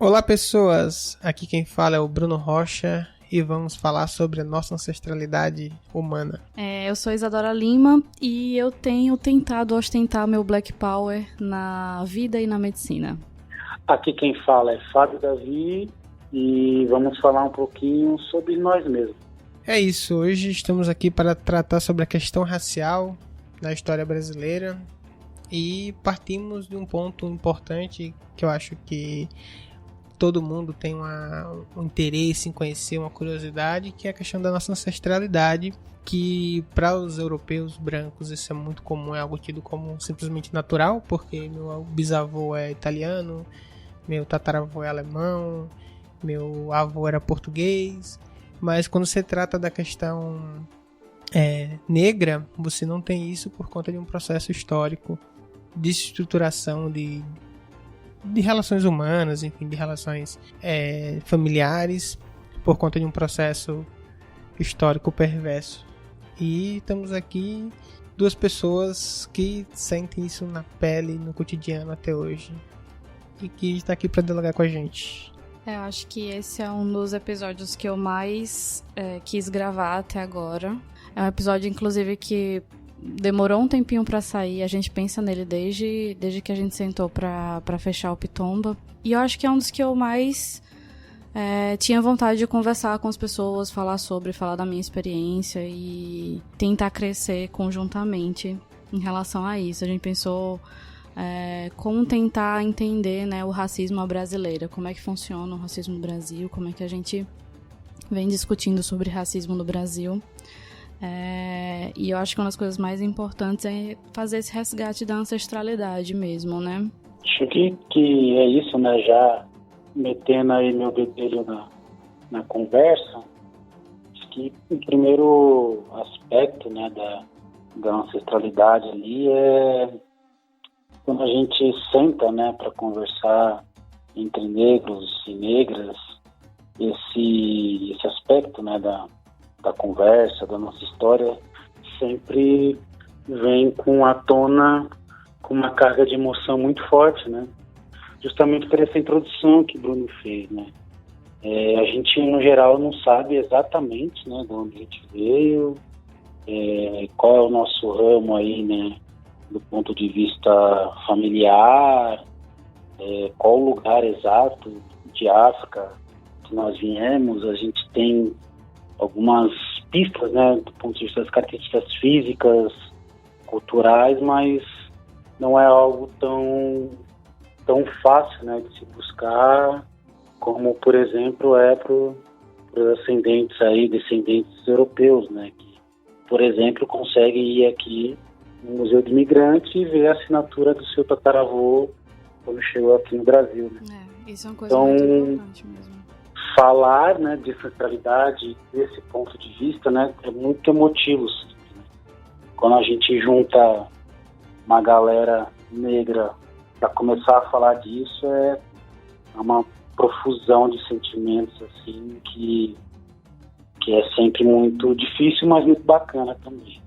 Olá pessoas, aqui quem fala é o Bruno Rocha e vamos falar sobre a nossa ancestralidade humana. Eu sou Isadora Lima e eu tenho tentado ostentar meu Black Power na vida e na medicina. Aqui quem fala é Fábio Davi e vamos falar um pouquinho sobre nós mesmos. É isso, hoje estamos aqui para tratar sobre a questão racial na história brasileira e partimos de um ponto importante que eu acho que todo mundo tem um interesse em conhecer, uma curiosidade, que é a questão da nossa ancestralidade, que para os europeus brancos isso é muito comum, é algo tido como simplesmente natural, porque meu bisavô é italiano, meu tataravô é alemão, meu avô era português, mas quando se trata da questão negra, você não tem isso por conta de um processo histórico de estruturação de relações humanas, enfim, de relações familiares, por conta de um processo histórico perverso. E estamos aqui, duas pessoas que sentem isso na pele, no cotidiano até hoje, e que está aqui para dialogar com a gente. Eu acho que esse é um dos episódios que eu mais quis gravar até agora. É um episódio, inclusive, que demorou um tempinho pra sair, a gente pensa nele desde que a gente sentou pra fechar o Pitomba. E eu acho que é um dos que eu mais tinha vontade de conversar com as pessoas, falar da minha experiência e tentar crescer conjuntamente em relação a isso. A gente pensou como tentar entender, né, o racismo brasileiro, como é que funciona o racismo no Brasil, como é que a gente vem discutindo sobre racismo no Brasil. E eu acho que uma das coisas mais importantes é fazer esse resgate da ancestralidade mesmo, né? Acho que é isso, né? Já metendo aí meu bedelho na conversa, acho que o primeiro aspecto, né, da ancestralidade ali é quando a gente senta, né, para conversar entre negros e negras, esse aspecto, né, da conversa, da nossa história, sempre vem à tona com uma carga de emoção muito forte, né? Justamente por essa introdução que o Bruno fez, né? A gente, no geral, não sabe exatamente, né, de onde a gente veio, qual é o nosso ramo aí, né, do ponto de vista familiar, qual o lugar exato de África que nós viemos. A gente tem algumas pistas, né, do ponto de vista das características físicas, culturais, mas não é algo tão fácil, né, de se buscar como, por exemplo, para os descendentes europeus, né, que, por exemplo, conseguem ir aqui no Museu do Imigrante e ver a assinatura do seu tataravô quando chegou aqui no Brasil, né? Isso é uma coisa muito importante mesmo. Falar, né, de ancestralidade desse ponto de vista, né, é muito emotivo. Né? Quando a gente junta uma galera negra para começar a falar disso, é uma profusão de sentimentos assim que é sempre muito difícil, mas muito bacana também.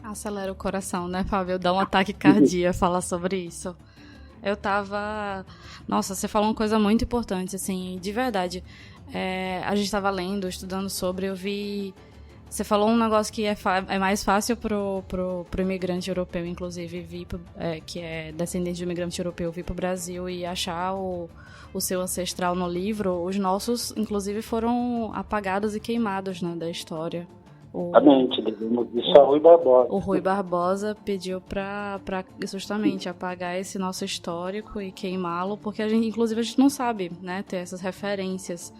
Acelera o coração, né, Fábio? Dá um ataque cardíaco falar sobre isso. Eu tava... Nossa, você falou uma coisa muito importante, assim, de verdade. A gente tava lendo, estudando sobre, eu vi... Você falou um negócio que é mais fácil pro imigrante europeu, inclusive, que é descendente de imigrante europeu, vir pro Brasil e achar o seu ancestral no livro. Os nossos, inclusive, foram apagados e queimados, né, da história. Exatamente, isso é Rui Barbosa. O Rui Barbosa pediu pra justamente apagar esse nosso histórico e queimá-lo, porque a gente não sabe, né, ter essas referências.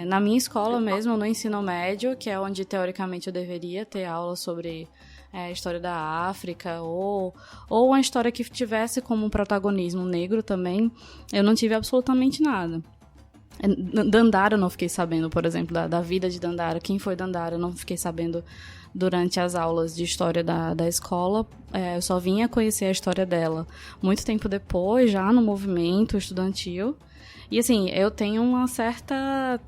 Na minha escola mesmo, no ensino médio, que é onde teoricamente eu deveria ter aula sobre a história da África, ou uma história que tivesse como um protagonismo negro também, eu não tive absolutamente nada. Dandara eu não fiquei sabendo, por exemplo, da vida de Dandara. Quem foi Dandara eu não fiquei sabendo durante as aulas de história da escola. Eu só vinha conhecer a história dela muito tempo depois, já no movimento estudantil. E assim, eu tenho uma certa...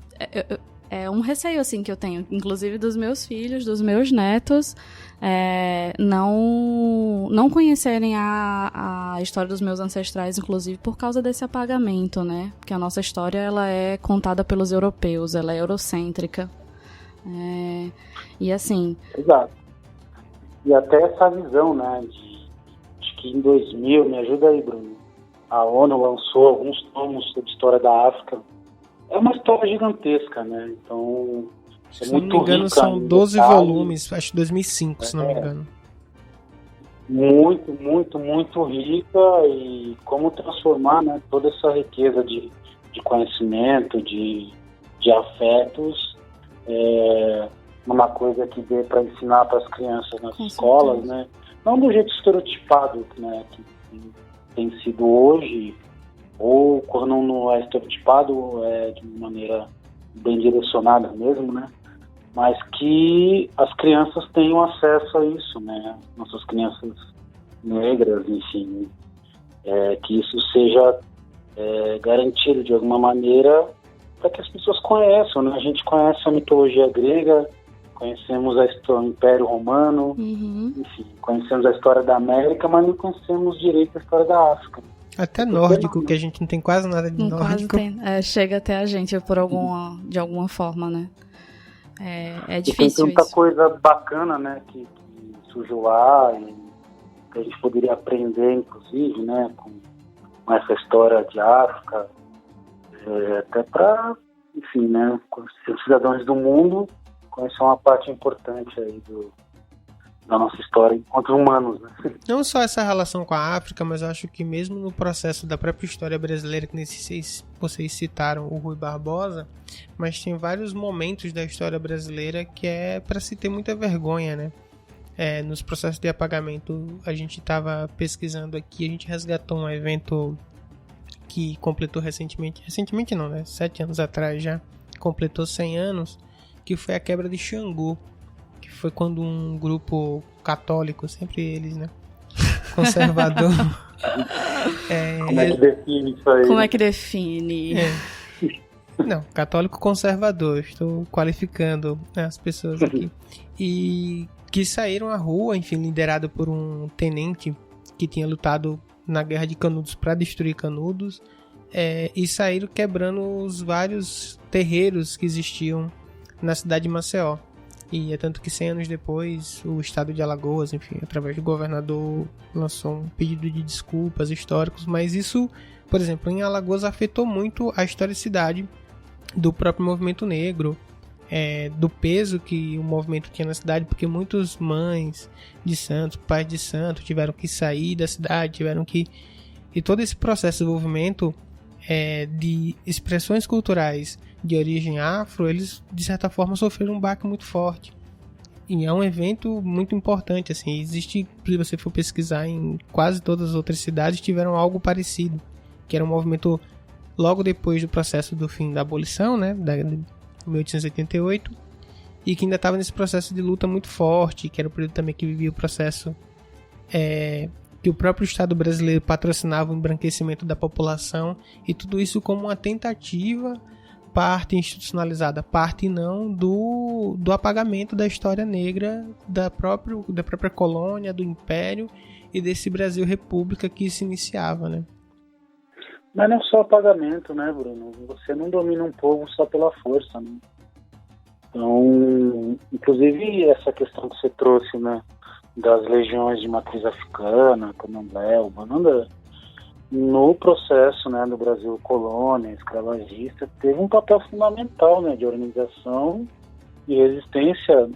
é um receio, assim, que eu tenho, inclusive dos meus filhos, dos meus netos, não conhecerem a história dos meus ancestrais, inclusive por causa desse apagamento, né? Porque a nossa história, ela é contada pelos europeus, ela é eurocêntrica. E assim... Exato. E até essa visão, né, de que em 2000, me ajuda aí, Bruno, a ONU lançou alguns tomos sobre história da África. É uma história gigantesca, né? Então, se não me engano, são 12 volumes, acho que 2005, se não me engano. Muito, muito, muito rica, e como transformar, né, toda essa riqueza de conhecimento, de afetos, numa coisa que dê para ensinar para as crianças nas escolas, né? Não do jeito estereotipado, né, que tem sido hoje, ou quando não é estereotipado, de uma maneira bem direcionada mesmo, né? Mas que as crianças tenham acesso a isso, né? Nossas crianças negras, enfim, que isso seja garantido de alguma maneira para que as pessoas conheçam, né? A gente conhece a mitologia grega, conhecemos o Império Romano, enfim, conhecemos a história da América, mas não conhecemos direito a história da África. Até nórdico, que a gente não tem quase nada de nórdico. Chega até a gente de alguma forma, né? É difícil tem tanta isso. coisa bacana, né, que surgiu lá, e que a gente poderia aprender, inclusive, né, com essa história de África, até para, enfim, né, os cidadãos do mundo conhecer uma parte importante aí da nossa história enquanto humanos, né? Não só essa relação com a África, mas eu acho que mesmo no processo da própria história brasileira, que vocês citaram o Rui Barbosa, mas tem vários momentos da história brasileira que é para se ter muita vergonha, né? Nos processos de apagamento, a gente estava pesquisando aqui, a gente resgatou um evento que completou recentemente não, né? 7 anos atrás já, completou 100 anos, que foi a quebra de Xangô, que foi quando um grupo católico, sempre eles, né, conservador... Como é que define isso aí? Como é que define? Não, católico conservador, estou qualificando, né, as pessoas aqui. E que saíram à rua, enfim, liderado por um tenente que tinha lutado na Guerra de Canudos para destruir Canudos, e saíram quebrando os vários terreiros que existiam na cidade de Maceió. E é tanto que 100 anos depois, o estado de Alagoas, enfim, através do governador, lançou um pedido de desculpas históricos, mas isso, por exemplo, em Alagoas afetou muito a historicidade do próprio movimento negro, do peso que o movimento tinha na cidade, porque muitas mães de santos, pais de santos tiveram que sair da cidade, e todo esse processo de desenvolvimento de expressões culturais de origem afro, eles de certa forma sofreram um baque muito forte. E é um evento muito importante, assim, existe, se você for pesquisar, em quase todas as outras cidades tiveram algo parecido, que era um movimento logo depois do processo do fim da abolição, né, de 1888, e que ainda estava nesse processo de luta muito forte, que era o período também que vivia o processo que o próprio Estado brasileiro patrocinava o embranquecimento da população, e tudo isso como uma tentativa, parte institucionalizada, parte não, do apagamento da história negra da própria colônia, do império e desse Brasil República que se iniciava, né? Mas não só apagamento, né, Bruno? Você não domina um povo só pela força, né? Então, inclusive essa questão que você trouxe, né, das legiões de matriz africana, Candomblé, Umbanda, no processo, né, do Brasil colônia, escravagista, teve um papel fundamental, né, de organização e resistência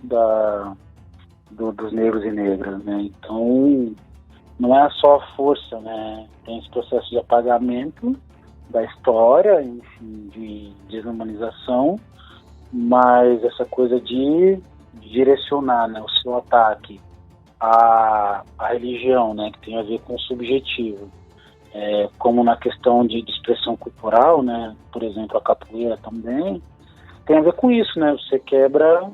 dos negros e negras, né? Então, não é só a força, né? Tem esse processo de apagamento da história, enfim, de desumanização, mas essa coisa de direcionar, né, o seu ataque à religião, né, que tem a ver com o subjetivo. Como na questão de expressão cultural, né, por exemplo, a capoeira também, tem a ver com isso, né, você quebra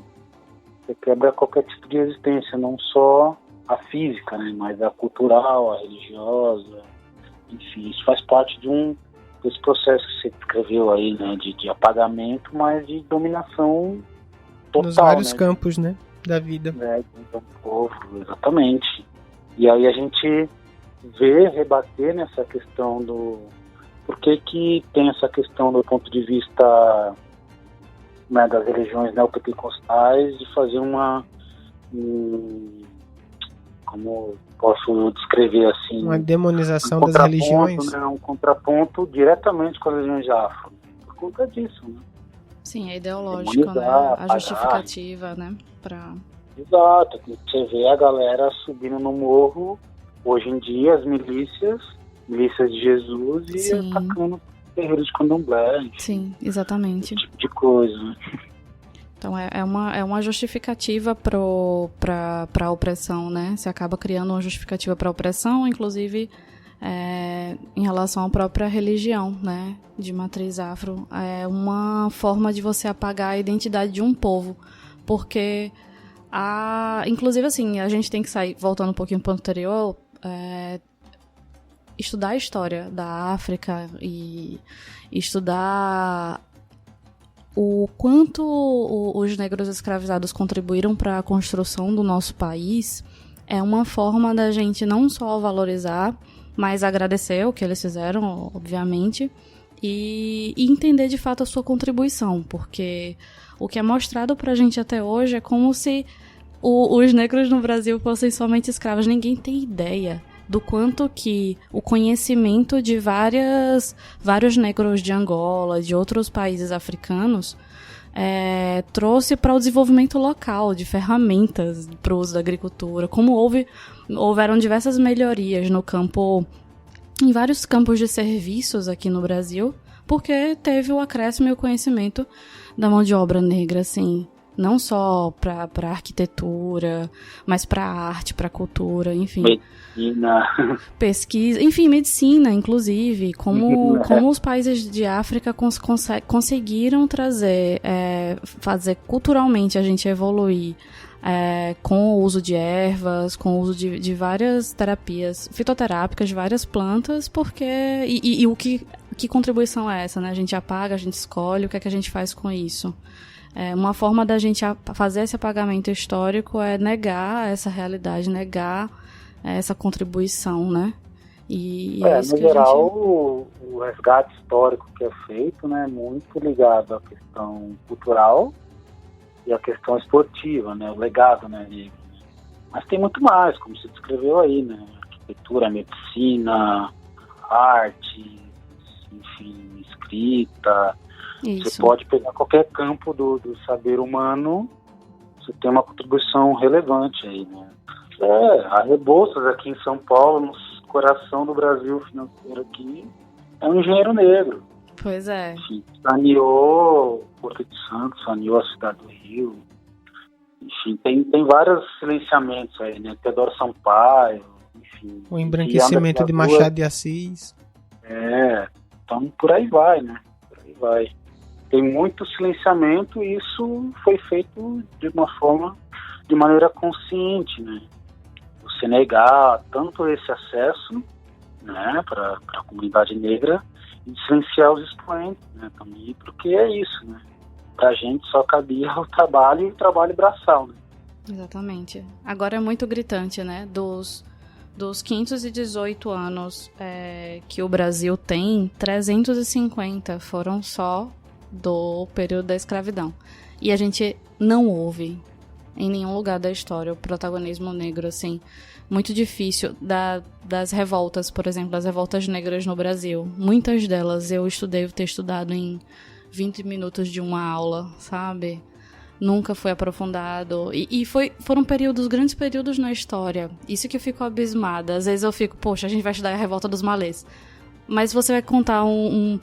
qualquer tipo de resistência, não só a física, né, mas a cultural, a religiosa, enfim, isso faz parte esse processo que você descreveu aí, né, de apagamento, mas de dominação total, nos vários né, campos, né, da vida. Do povo, exatamente. E aí a gente vê, rebater nessa questão do... Por que tem essa questão do ponto de vista, né, das religiões neopentecostais de fazer como posso descrever assim... Uma demonização das religiões? Né, um contraponto diretamente com as religiões afro. Por conta disso, né? Sim, é ideológico, né? A justificativa, né? Exato. Você vê a galera subindo no morro, hoje em dia, as milícias de Jesus e Sim. atacando terreiros de candomblé. Enfim, sim, exatamente. esse tipo de coisa, né? Então é uma justificativa para a opressão, né? Você acaba criando uma justificativa para a opressão, inclusive em relação à própria religião, né? De matriz afro. É uma forma de você apagar a identidade de um povo. Porque, inclusive assim, a gente tem que sair, voltando um pouquinho para o anterior, estudar a história da África e estudar o quanto os negros escravizados contribuíram para a construção do nosso país é uma forma da gente não só valorizar, mas agradecer o que eles fizeram, obviamente, e entender de fato a sua contribuição, porque o que é mostrado pra gente até hoje é como se os negros no Brasil fossem somente escravos. Ninguém tem ideia do quanto que o conhecimento de vários negros de Angola, de outros países africanos, trouxe para o desenvolvimento local de ferramentas para o uso da agricultura, como houveram diversas melhorias em vários campos de serviços aqui no Brasil, porque teve o acréscimo e o conhecimento da mão de obra negra, assim, não só para arquitetura, mas para arte, para cultura, enfim. Medicina. Pesquisa, enfim, medicina, inclusive, como os países de África conseguiram fazer culturalmente a gente evoluir com o uso de ervas, com o uso de várias terapias fitoterápicas, de várias plantas, porque... E que contribuição é essa, né? A gente apaga, a gente escolhe, o que é que a gente faz com isso? Uma forma da gente fazer esse apagamento histórico é negar essa realidade, negar essa contribuição, né? E é isso no geral, o resgate histórico que é feito, né, é muito ligado à questão cultural e à questão esportiva, né, o legado, né, mas tem muito mais, como você descreveu aí, né, arquitetura, medicina, arte, enfim, escrita. Isso. Você pode pegar qualquer campo do saber humano, você tem uma contribuição relevante aí, né. A Rebouças aqui em São Paulo, no coração do Brasil financeiro aqui, é um engenheiro negro. Pois é. Enfim, saneou Porto de Santos, saneou a cidade do Rio. Enfim, tem vários silenciamentos aí, né? Teodoro Sampaio, enfim. O embranquecimento de Machado de Assis. Então por aí vai, né? Por aí vai. Tem muito silenciamento e isso foi feito de maneira consciente, né? Você negar tanto esse acesso, né, para a comunidade negra e silenciar os expoentes, né, também, porque é isso, né? Pra gente só cabia o trabalho braçal, né? Exatamente. Agora é muito gritante, né? Dos 518 anos que o Brasil tem, 350 foram só do período da escravidão. E a gente não ouve em nenhum lugar da história o protagonismo negro, assim, muito difícil das revoltas, por exemplo, das revoltas negras no Brasil. Muitas delas eu ter estudado em 20 minutos de uma aula, sabe? Nunca foi aprofundado. E foram grandes períodos na história. Isso que eu fico abismada. Às vezes eu fico, poxa, a gente vai estudar a revolta dos malês. Mas você vai contar um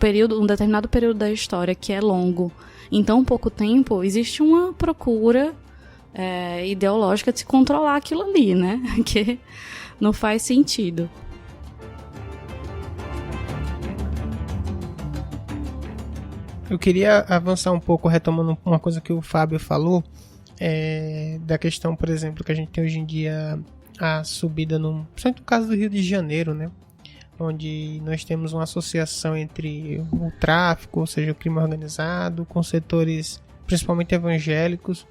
determinado período da história que é longo. Em tão pouco tempo, existe uma procura ideológica de se controlar aquilo ali, né? Que não faz sentido. Eu queria avançar um pouco, retomando uma coisa que o Fábio falou, da questão, por exemplo, que a gente tem hoje em dia a subida, principalmente no caso do Rio de Janeiro, né? onde nós temos uma associação entre o tráfico, ou seja, o crime organizado, com setores principalmente evangélicos,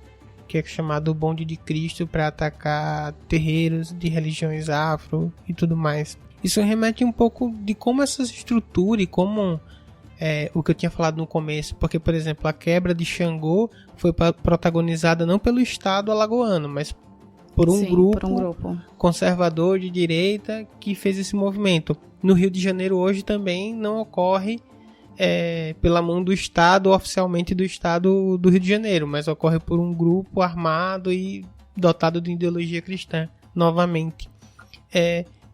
que é chamado Bonde de Cristo, para atacar terreiros de religiões afro e tudo mais. Isso remete um pouco de como essa estrutura e como o que eu tinha falado no começo, porque, por exemplo, a quebra de Xangô foi protagonizada não pelo Estado alagoano, mas por um grupo conservador de direita que fez esse movimento. No Rio de Janeiro hoje também não ocorre pela mão do Estado, oficialmente do Estado do Rio de Janeiro, mas ocorre por um grupo armado e dotado de ideologia cristã, novamente.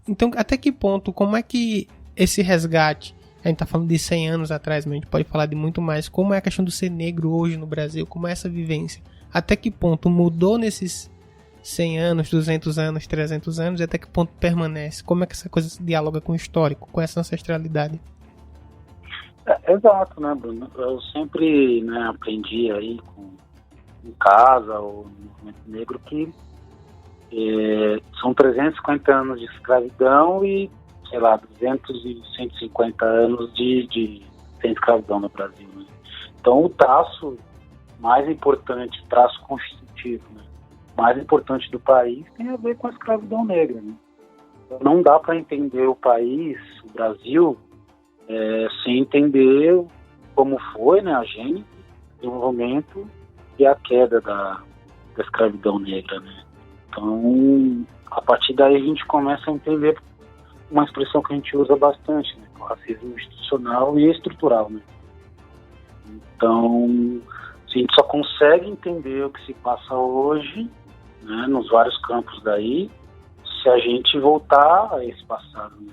Então, até que ponto, como é que esse resgate, a gente está falando de 100 anos atrás, mas a gente pode falar de muito mais, como é a questão do ser negro hoje no Brasil, como é essa vivência, até que ponto mudou nesses 100 anos, 200 anos, 300 anos, e até que ponto permanece? Como é que essa coisa se dialoga com o histórico, com essa ancestralidade? Exato, né, Bruno? Eu sempre aprendi aí em casa ou no movimento negro que são 350 anos de escravidão e, sei lá, 200 e 150 anos de sem escravidão no Brasil, né? Então, o traço mais importante, traço constitutivo, né, mais importante do país tem a ver com a escravidão negra, né? Não dá para entender o país, o Brasil, sem entender como foi, né, a gênese, o desenvolvimento e a queda da escravidão negra, né? Então, a partir daí a gente começa a entender uma expressão que a gente usa bastante, né, o racismo institucional e estrutural, né? Então, a gente só consegue entender o que se passa hoje, né, nos vários campos daí, se a gente voltar a esse passado, né?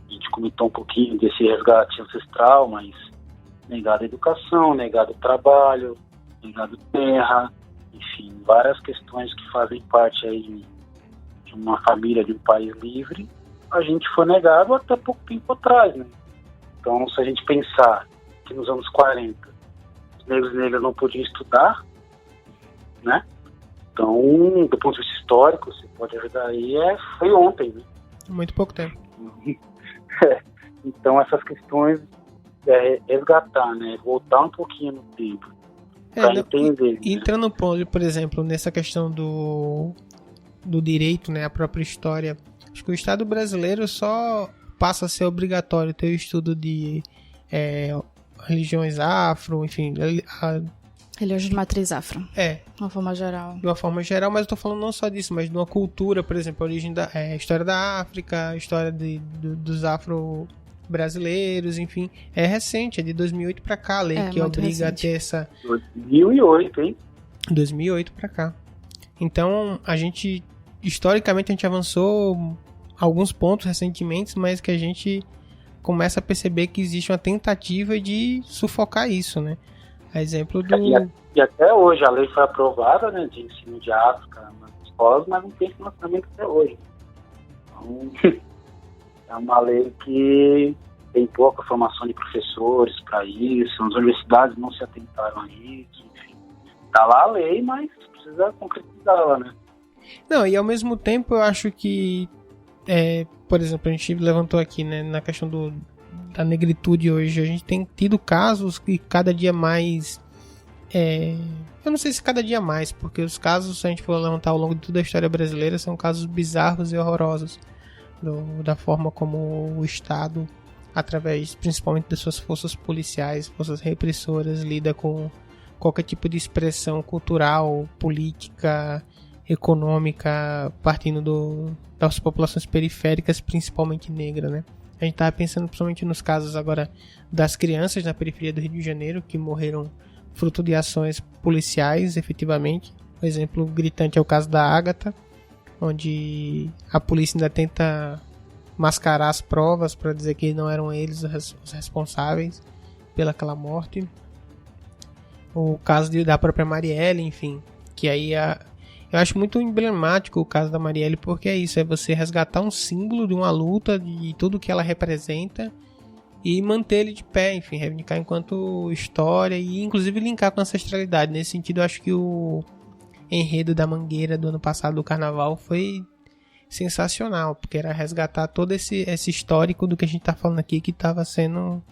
A gente comentou um pouquinho desse resgate ancestral, mas negado a educação, negado trabalho, negado terra, enfim, várias questões que fazem parte aí de uma família, de um país livre, a gente foi negado até pouco tempo atrás, né? Então, se a gente pensar que nos anos 40 os negros e negras não podiam estudar, né? Então, do ponto de vista histórico, você pode ajudar aí, foi ontem, né? Muito pouco tempo. Então, essas questões resgatar, né? Voltar um pouquinho no tempo para entender. Entrando, por exemplo, nessa questão do direito, né? A própria história. Acho que o Estado brasileiro só passa a ser obrigatório ter o estudo de religiões afro, enfim... Religiões de matriz afro. De uma forma geral. De uma forma geral, mas eu tô falando não só disso, mas de uma cultura, por exemplo, a origem história da África, a história dos afro-brasileiros, enfim. É recente, é de 2008 pra cá, a lei que obriga recente. A ter essa... 2008, hein? 2008 pra cá. Então, historicamente, a gente avançou alguns pontos recentemente, mas que a gente começa a perceber que existe uma tentativa de sufocar isso, né? A exemplo do... E até hoje a lei foi aprovada, né, de ensino de África nas escolas, mas não tem financiamento até hoje. Então, é uma lei que tem pouca formação de professores para isso, as universidades não se atentaram a isso, enfim. Tá lá a lei, mas precisa concretizá-la, né? Não, e ao mesmo tempo eu acho que, por exemplo, a gente levantou aqui, né, na questão da negritude hoje, a gente tem tido casos que cada dia mais... eu não sei se cada dia mais, porque os casos, se a gente for levantar ao longo de toda a história brasileira, são casos bizarros e horrorosos da forma como o Estado, através principalmente das suas forças policiais, forças repressoras, lida com qualquer tipo de expressão cultural, política, econômica, partindo das populações periféricas, principalmente negra, né? A gente estava pensando principalmente nos casos agora das crianças na periferia do Rio de Janeiro que morreram fruto de ações policiais, efetivamente. Um exemplo gritante é o caso da Ágata, onde a polícia ainda tenta mascarar as provas para dizer que não eram eles os responsáveis pelaquela morte. O caso da própria Marielle, enfim, que aí eu acho muito emblemático o caso da Marielle, porque é isso, é você resgatar um símbolo de uma luta, de tudo que ela representa, e manter ele de pé, enfim, reivindicar enquanto história, e inclusive linkar com a ancestralidade. Nesse sentido, eu acho que o enredo da Mangueira do ano passado, do Carnaval, foi sensacional, porque era resgatar todo esse histórico do que a gente tá falando aqui, que estava sendo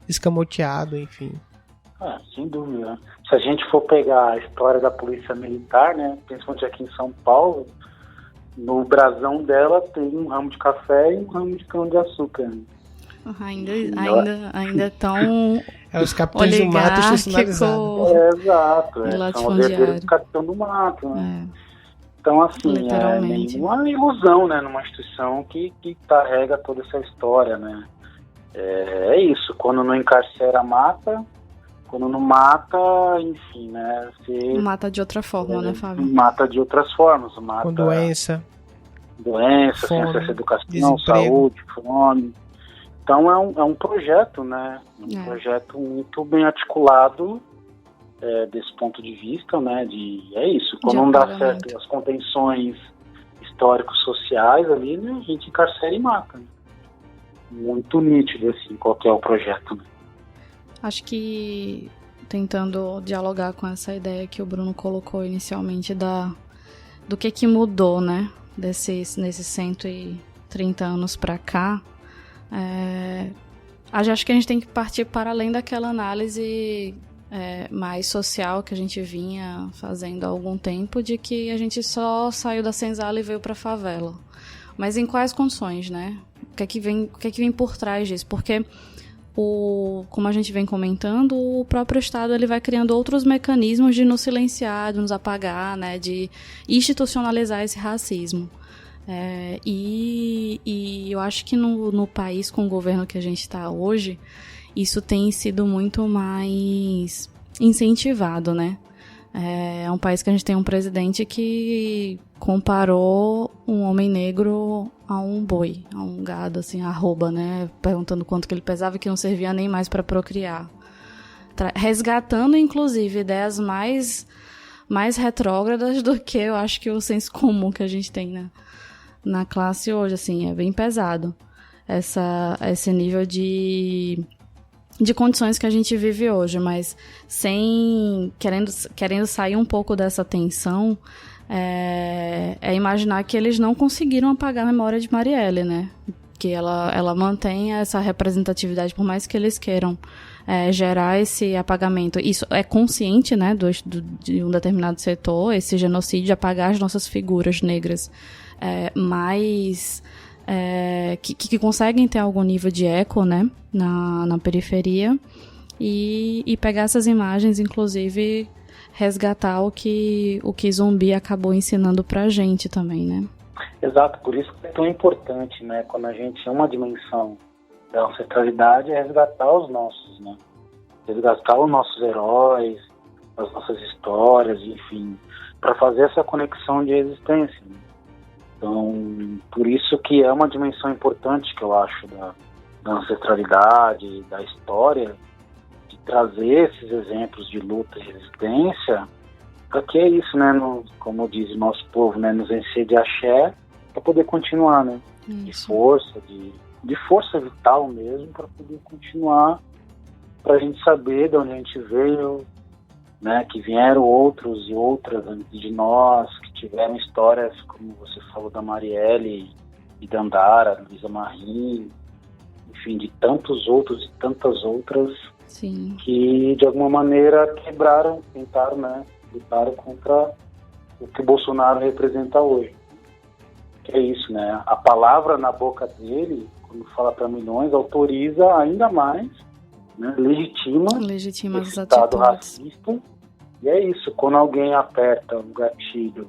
escamoteado, enfim. Sem dúvida. Se a gente for pegar a história da Polícia Militar, né, principalmente aqui em São Paulo, no brasão dela tem um ramo de café e um ramo de cão-de-açúcar. Ainda tão os capitães do mato institucionalizados. Exato. São os herdeiros do capitão do mato, né? Então, assim, nenhuma ilusão, né, numa instituição que carrega toda essa história, né? É isso, quando não encarcera, mata. Quando não mata, enfim, né? Mata de outra forma, né, Fábio? Mata de outras formas. Mata com doença, sem acesso à educação, saúde, fome. Então é um projeto, né? Projeto muito bem articulado desse ponto de vista, né? É isso. Quando não dá certo as contenções históricos sociais ali, né, a gente encarcera e mata. Né? Muito nítido, assim, qual que é o projeto, né? Acho que tentando dialogar com essa ideia que o Bruno colocou inicialmente do que mudou, né, nesses 130 anos para cá, acho que a gente tem que partir para além daquela análise mais social que a gente vinha fazendo há algum tempo, de que a gente só saiu da senzala e veio para a favela. Mas em quais condições, né? O que é que vem por trás disso? Porque como a gente vem comentando, o próprio Estado ele vai criando outros mecanismos de nos silenciar, de nos apagar, né, de institucionalizar esse racismo. E eu acho que no país, com o governo que a gente está hoje, isso tem sido muito mais incentivado, né? É um país que a gente tem um presidente que comparou um homem negro a um boi, a um gado, assim, arroba, né? Perguntando quanto que ele pesava, que não servia nem mais para procriar. Resgatando, inclusive, ideias mais retrógradas do que eu acho que o senso comum que a gente tem na classe hoje, assim, é bem pesado. Esse nível de condições que a gente vive hoje, mas querendo sair um pouco dessa tensão, imaginar que eles não conseguiram apagar a memória de Marielle, né? Que ela mantém essa representatividade, por mais que eles queiram gerar esse apagamento. Isso é consciente, né, de um determinado setor, esse genocídio, apagar as nossas figuras negras, mas que conseguem ter algum nível de eco, né, na periferia, e pegar essas imagens, inclusive resgatar o que Zumbi acabou ensinando pra gente também, né? Exato, por isso que é tão importante, né, quando a gente uma dimensão da ancestralidade é resgatar os nossos, né? Resgatar os nossos heróis, as nossas histórias, enfim, para fazer essa conexão de existência, né? Então, por isso que é uma dimensão importante, que eu acho, da ancestralidade, da história, de trazer esses exemplos de luta e resistência, para que é isso, né, como diz o nosso povo, né, nos encher de axé, para poder continuar, né, de força vital mesmo, para poder continuar, para a gente saber de onde a gente veio, né, que vieram outros e outras antes de nós, que tiveram histórias, como você falou, da Marielle e da Andara, Luísa Marim, enfim, de tantos outros e tantas outras. Sim. Que de alguma maneira tentaram, né, lutaram contra o que o Bolsonaro representa hoje. Que é isso, né? A palavra na boca dele, quando fala para milhões, autoriza ainda mais, né, legitima esse Estado racista. E é isso, quando alguém aperta um gatilho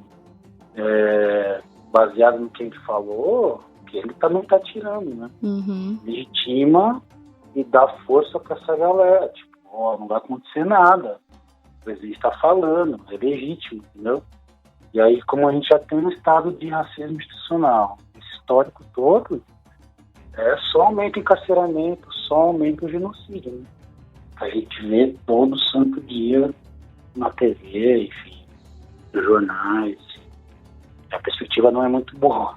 baseado no que ele falou, que ele também está tirando, né? Uhum. Legitima e dá força para essa galera. Tipo, não vai acontecer nada. O presidente está falando, é legítimo, entendeu? E aí, como a gente já tem um estado de racismo institucional, esse histórico todo, só aumenta o encarceramento, só aumenta o genocídio, né? A gente vê todo santo dia na TV, enfim, nos jornais. A perspectiva não é muito boa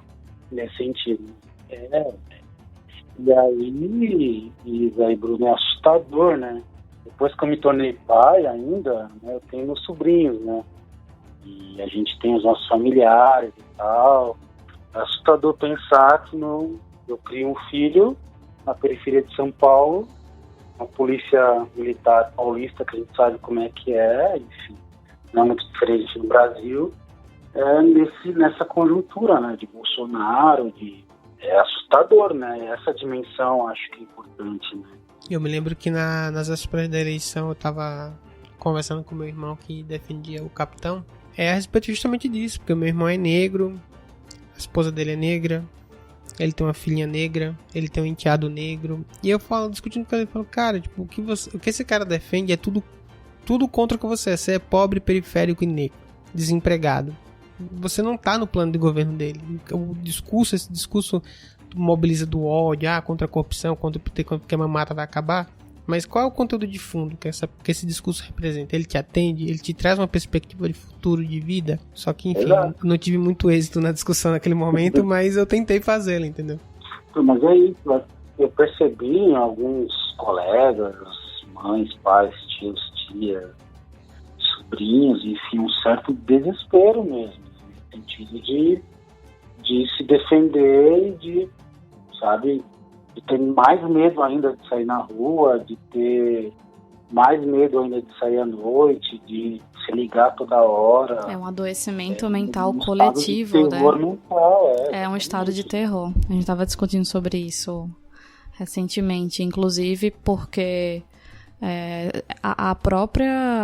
nesse sentido. E aí, Bruno, é assustador, né? Depois que eu me tornei pai ainda, né, eu tenho meus sobrinhos, né? E a gente tem os nossos familiares e tal. assustador pensar que eu crio um filho na periferia de São Paulo, a polícia militar paulista, que a gente sabe como é que é, enfim, não é muito diferente no Brasil, nessa conjuntura, né, de Bolsonaro, é assustador, né, essa dimensão acho que é importante, né. Eu me lembro que nas vésperas da eleição eu estava conversando com meu irmão que defendia o capitão, a respeito justamente disso, porque o meu irmão é negro, a esposa dele é negra, ele tem uma filhinha negra, ele tem um enteado negro, e eu discutindo com ele, cara, tipo, o que esse cara defende é tudo contra o que você é pobre, periférico e negro, desempregado. Você não tá no plano de governo dele. Esse discurso mobiliza do ódio, contra a corrupção, contra que a mamata vai acabar. Mas qual é o conteúdo de fundo que esse discurso representa? Ele te atende? Ele te traz uma perspectiva de futuro, de vida? Só que, enfim, não tive muito êxito na discussão naquele momento, mas eu tentei fazê-la, entendeu? Mas é isso. Eu percebi em alguns colegas, mães, pais, tios, tias, sobrinhos, enfim, um certo desespero mesmo, no sentido de se defender e de ter mais medo ainda de sair na rua, de ter mais medo ainda de sair à noite, de se ligar toda hora. É um adoecimento mental coletivo, né? Mental, é um estado de terror. A gente estava discutindo sobre isso recentemente, inclusive porque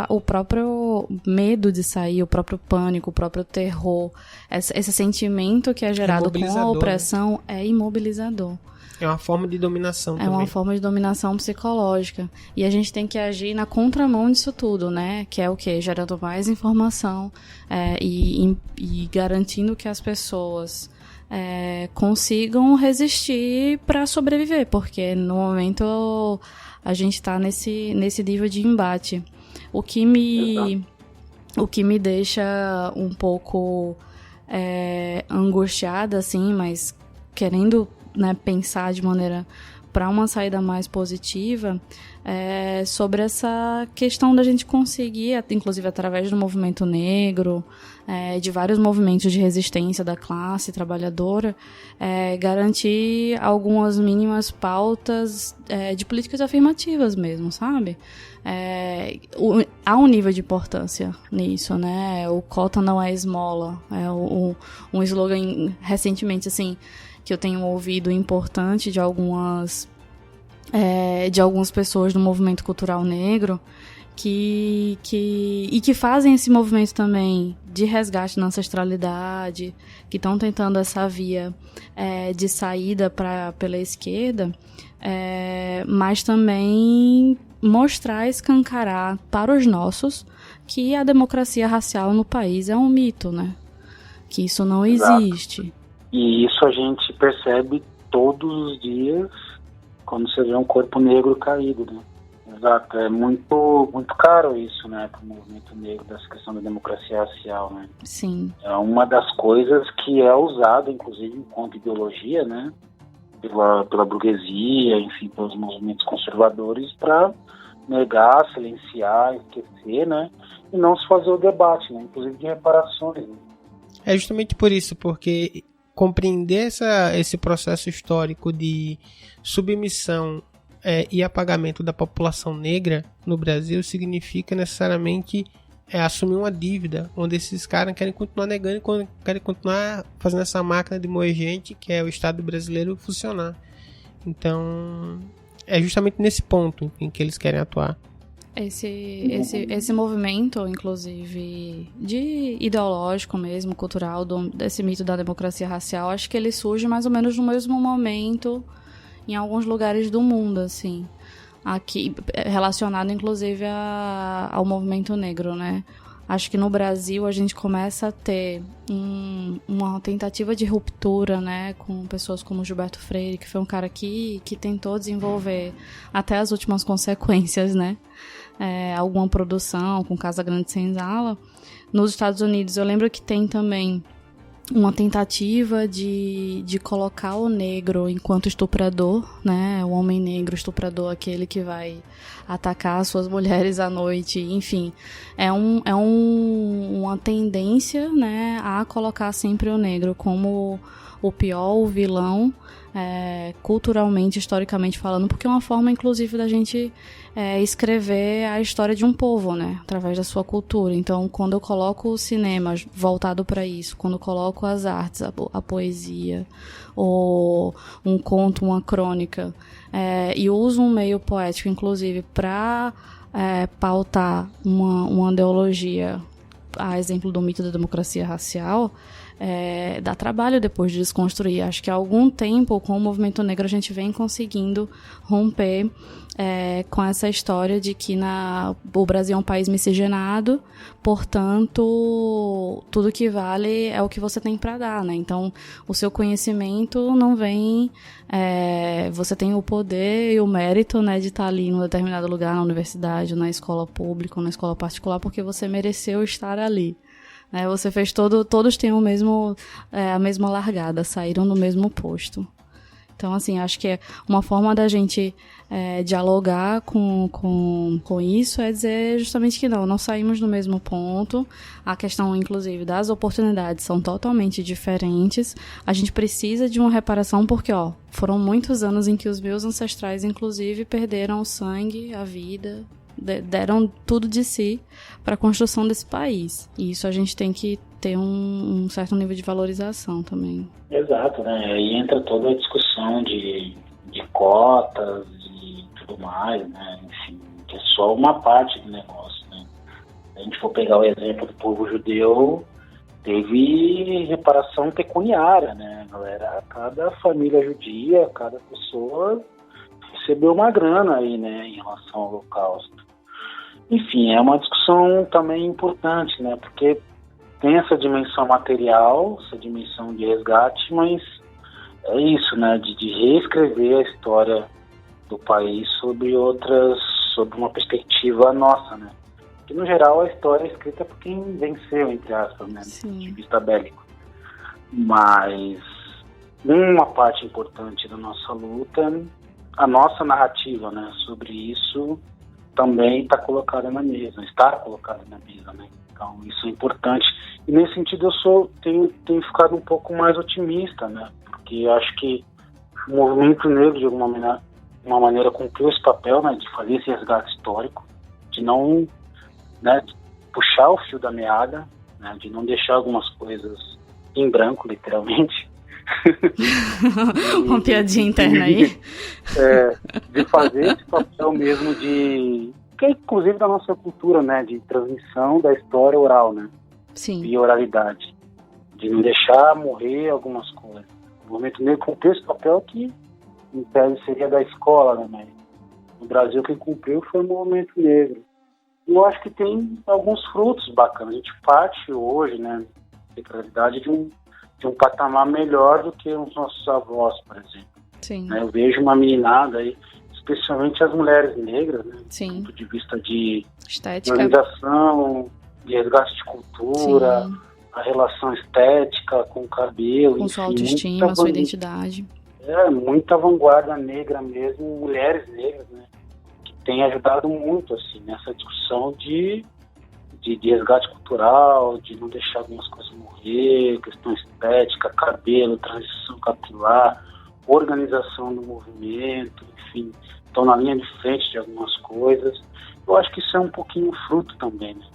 o próprio medo de sair, o próprio pânico, o próprio terror, esse sentimento que é gerado com a opressão, né? É imobilizador. É uma forma de dominação também. É uma forma de dominação psicológica. E a gente tem que agir na contramão disso tudo, né? Que é o quê? Gerando mais informação e garantindo que as pessoas consigam resistir para sobreviver. Porque no momento a gente está nesse nível de embate. O que me deixa um pouco angustiada, assim, mas querendo, né, pensar de maneira para uma saída mais positiva, sobre essa questão da gente conseguir, inclusive através do movimento negro, de vários movimentos de resistência da classe trabalhadora, garantir algumas mínimas pautas de políticas afirmativas mesmo, sabe? Há um nível de importância nisso, né? O cota não é esmola, um slogan recentemente, assim, que eu tenho ouvido importante de algumas pessoas do movimento cultural negro que fazem esse movimento também de resgate na ancestralidade, que estão tentando essa via de saída pela esquerda, mas também mostrar, escancarar para os nossos que a democracia racial no país é um mito, né? Que isso não existe. E isso a gente percebe todos os dias quando você vê um corpo negro caído, né? Exato, é muito, muito caro isso, né, para o movimento negro, dessa questão da democracia racial, né? Sim. É uma das coisas que é usada, inclusive, enquanto ideologia, né, pela burguesia, enfim, pelos movimentos conservadores, para negar, silenciar, esquecer, né, e não se fazer o debate, né, inclusive de reparações, né? É justamente por isso, porque compreender esse processo histórico de submissão e apagamento da população negra no Brasil significa necessariamente assumir uma dívida, onde esses caras querem continuar negando e querem continuar fazendo essa máquina de moer gente, que é o Estado brasileiro, funcionar. Então, é justamente nesse ponto em que eles querem atuar. Esse movimento, inclusive, de ideológico mesmo, cultural, desse mito da democracia racial, acho que ele surge mais ou menos no mesmo momento em alguns lugares do mundo, assim. Aqui, relacionado, inclusive, ao movimento negro, né? Acho que no Brasil a gente começa a ter uma tentativa de ruptura, né, com pessoas como Gilberto Freire, que foi um cara que tentou desenvolver até as últimas consequências, né, alguma produção com Casa Grande Senzala. Nos Estados Unidos eu lembro que tem também uma tentativa de colocar o negro enquanto estuprador, né? O homem negro estuprador, aquele que vai atacar suas mulheres à noite, enfim. Uma tendência, né, a colocar sempre o negro como o pior, o vilão, culturalmente, historicamente falando, porque é uma forma, inclusive, da gente escrever a história de um povo, né, através da sua cultura. Então, quando eu coloco o cinema voltado para isso, quando eu coloco as artes, a poesia, ou um conto, uma crônica, e uso um meio poético, inclusive, para pautar uma ideologia, a exemplo do mito da democracia racial, dá trabalho depois de desconstruir. Acho que há algum tempo, com o movimento negro, a gente vem conseguindo romper com essa história de que o Brasil é um país miscigenado, portanto, tudo que vale é o que você tem para dar, né? Então, o seu conhecimento não vem... você tem o poder e o mérito, né, de estar ali em um determinado lugar, na universidade, na escola pública ou na escola particular, porque você mereceu estar ali. Você fez todos têm a mesma largada, saíram do mesmo posto. Então, assim, acho que uma forma da gente dialogar com isso é dizer justamente que não saímos do mesmo ponto. A questão, inclusive, das oportunidades são totalmente diferentes. A gente precisa de uma reparação porque, foram muitos anos em que os meus ancestrais, inclusive, perderam o sangue, a vida, deram tudo de si para a construção desse país. E isso a gente tem que ter um certo nível de valorização também. Exato, né? Aí entra toda a discussão de cotas e tudo mais, né? Enfim, que é só uma parte do negócio, né? Se a gente for pegar o exemplo do povo judeu, teve reparação pecuniária, né, galera? Cada família judia, cada pessoa recebeu uma grana aí, né, em relação ao Holocausto. Enfim, é uma discussão também importante, né, porque tem essa dimensão material, essa dimensão de resgate, mas é isso, né, de reescrever a história do país sobre uma perspectiva nossa, né. Que, no geral, a história é escrita por quem venceu, entre aspas, né, do ponto de vista bélico. Mas uma parte importante da nossa luta, a nossa narrativa, né, sobre isso também está colocada na mesa, né? Então isso é importante. E nesse sentido tenho ficado um pouco mais otimista, né? Porque eu acho que o movimento negro, de alguma maneira, cumpriu esse papel, né, de fazer esse resgate histórico, de não, né, de puxar o fio da meada, né, de não deixar algumas coisas em branco, literalmente. Uma piadinha interna aí. De fazer esse papel mesmo que é inclusive da nossa cultura, né, de transmissão da história oral, né? Sim. E oralidade. De não deixar morrer algumas coisas. O movimento negro cumpriu esse papel que, em tese, seria da escola, né? Mas no Brasil quem cumpriu foi o movimento negro. E eu acho que tem alguns frutos bacanas. A gente parte hoje, né, na realidade, de um patamar melhor do que os nossos avós, por exemplo. Sim. Eu vejo uma meninada aí, especialmente as mulheres negras, né, sim, do ponto de vista de estética, organização, de resgate de cultura, sim, a relação estética com o cabelo, com enfim, sua autoestima, sua identidade. Muita vanguarda negra mesmo, mulheres negras, né, que tem ajudado muito, assim, nessa discussão de resgate cultural, de não deixar algumas coisas morrer, questão estética, cabelo, transição capilar, organização do movimento, enfim, estão na linha de frente de algumas coisas. Eu acho que isso é um pouquinho fruto também, né,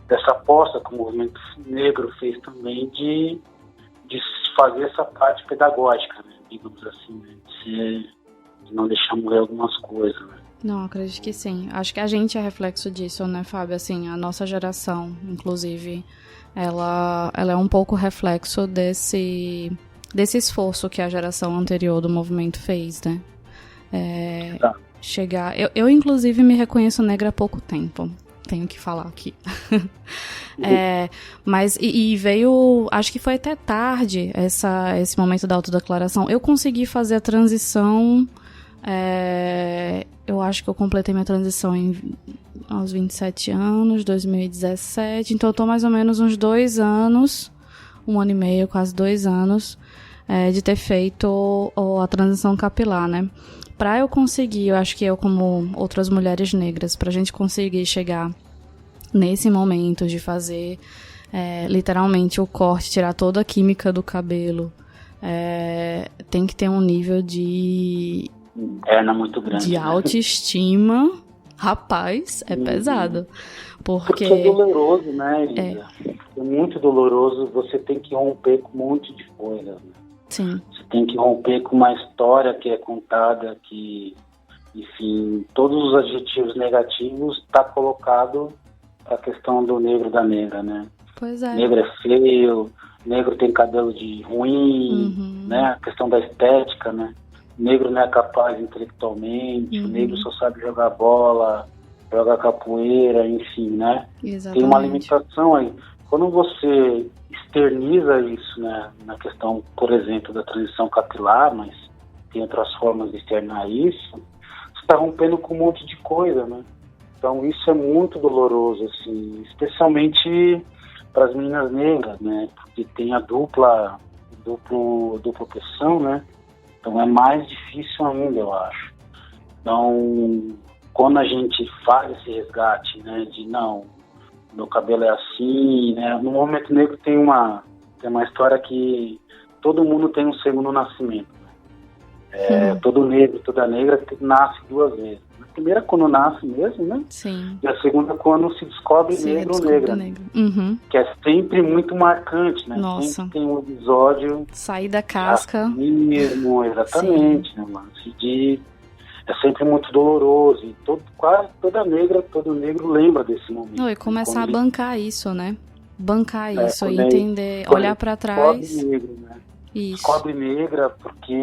dessa aposta que o movimento negro fez também de fazer essa parte pedagógica, né, digamos assim, né, de não deixar morrer algumas coisas, né. Não, acredito que sim. Acho que a gente é reflexo disso, né, Fábio? Assim, a nossa geração, inclusive, ela é um pouco reflexo desse esforço que a geração anterior do movimento fez, né? Chegar... Eu, inclusive, me reconheço negra há pouco tempo. Tenho que falar aqui. Mas veio... Acho que foi até tarde esse momento da autodeclaração. Eu consegui fazer a transição... eu acho que eu completei minha transição aos 27 anos, 2017. Então eu tô mais ou menos uns 2 anos, 1 ano e meio, quase 2 anos, de ter feito a transição capilar, né? Pra eu conseguir, eu acho que eu como outras mulheres negras, pra gente conseguir chegar nesse momento de fazer literalmente o corte, tirar toda a química do cabelo, tem que ter um nível de muito grande, de autoestima, rapaz, pesado. Porque é doloroso, né, Elisa? É muito doloroso, você tem que romper com um monte de coisa, né? Sim. Você tem que romper com uma história que é contada, que, enfim, todos os adjetivos negativos tá colocado a questão do negro da negra, né? Pois é. Negro é feio, negro tem cabelo de ruim, né? A questão da estética, né? Negro não é capaz intelectualmente, o negro só sabe jogar bola, jogar capoeira, enfim, né? Exatamente. Tem uma limitação aí. Quando você externiza isso, né, na questão, por exemplo, da transição capilar, mas tem outras formas de externar isso, você está rompendo com um monte de coisa, né? Então isso é muito doloroso, assim, especialmente para as meninas negras, né? Porque tem a dupla opressão, né? Então é mais difícil ainda, eu acho. Então, quando a gente faz esse resgate, né, de não, meu cabelo é assim, né? No movimento negro tem uma história que todo mundo tem um segundo nascimento. Todo negro, toda negra nasce 2 vezes. A primeira quando nasce mesmo, né? Sim. E a segunda quando se descobre negro ou negra. Que é sempre muito marcante, né? Nossa. Sempre tem um episódio... Sair da casca. Mesmo, exatamente. Né, é sempre muito doloroso. E quase toda negra, todo negro lembra desse momento. Não, e começar a bancar isso, né? Bancar isso, e entender, olhar pra trás. Descobre negro, né? Isso. Descobre negra porque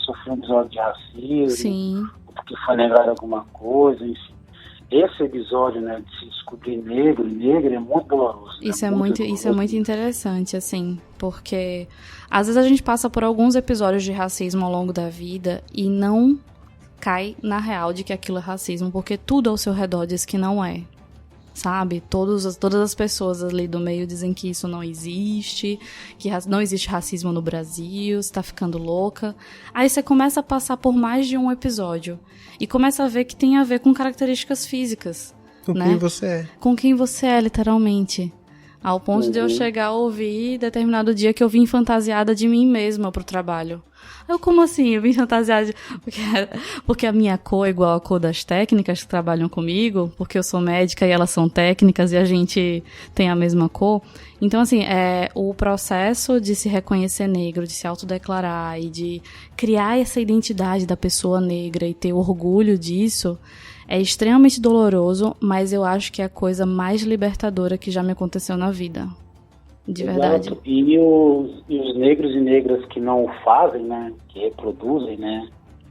sofreu um episódio de racismo. Sim. Porque foi negado alguma coisa, enfim. Esse episódio, né, de se descobrir negro e negra é muito doloroso. Isso é muito interessante, assim, porque às vezes a gente passa por alguns episódios de racismo ao longo da vida e não cai na real de que aquilo é racismo, porque tudo ao seu redor diz que não é, sabe? Todas as pessoas ali do meio dizem que isso não existe, que não existe racismo no Brasil, você tá ficando louca. Aí você começa a passar por mais de um episódio e começa a ver que tem a ver com características físicas. Com quem você é. Com quem você é, literalmente. Ao ponto de eu chegar a ouvir determinado dia que eu vim fantasiada de mim mesma pro trabalho. Eu, como assim? Eu vim fantasiada porque a minha cor é igual a cor das técnicas que trabalham comigo, porque eu sou médica e elas são técnicas e a gente tem a mesma cor. Então, assim, o processo de se reconhecer negro, de se autodeclarar e de criar essa identidade da pessoa negra e ter orgulho disso é extremamente doloroso, mas eu acho que é a coisa mais libertadora que já me aconteceu na vida. De verdade. Exato. E os negros e negras que não o fazem, né, que reproduzem, né,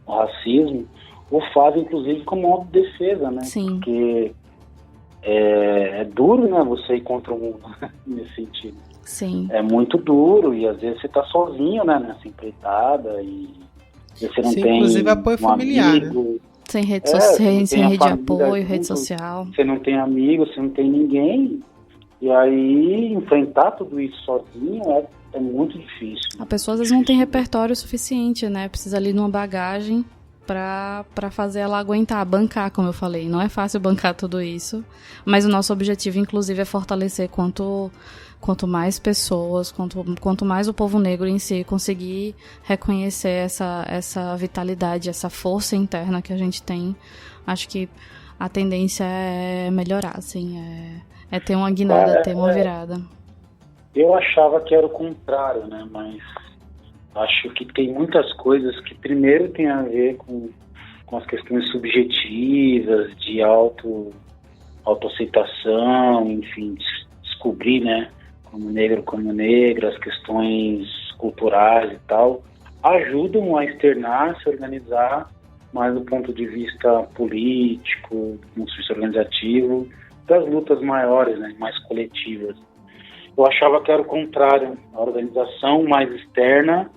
o racismo, o fazem inclusive como autodefesa, né? Sim. Porque é duro, né, você ir contra o mundo nesse sentido. Sim. É muito duro e às vezes você tá sozinho, né, nessa empreitada e você não tem inclusive apoio familiar, amigo, né? Sem rede de apoio, junto, rede social. Você não tem amigo, você não tem ninguém. E aí, enfrentar tudo isso sozinho é muito difícil. A pessoa às vezes não tem repertório suficiente, né? Precisa ali de uma bagagem pra fazer ela aguentar, bancar, como eu falei. Não é fácil bancar tudo isso, mas o nosso objetivo, inclusive, é fortalecer quanto mais pessoas, quanto mais o povo negro em si conseguir reconhecer essa vitalidade, essa força interna que a gente tem. Acho que a tendência é melhorar, assim, é ter uma guinada, ter uma virada. Eu achava que era o contrário, né? Mas acho que tem muitas coisas que primeiro tem a ver com as questões subjetivas, de autoaceitação, enfim, descobrir, né? Como negro, como negra, as questões culturais e tal, ajudam a externar, se organizar, mais do ponto de vista político, do ponto de vista organizativo, das lutas maiores, né, mais coletivas. Eu achava que era o contrário, a organização mais externa,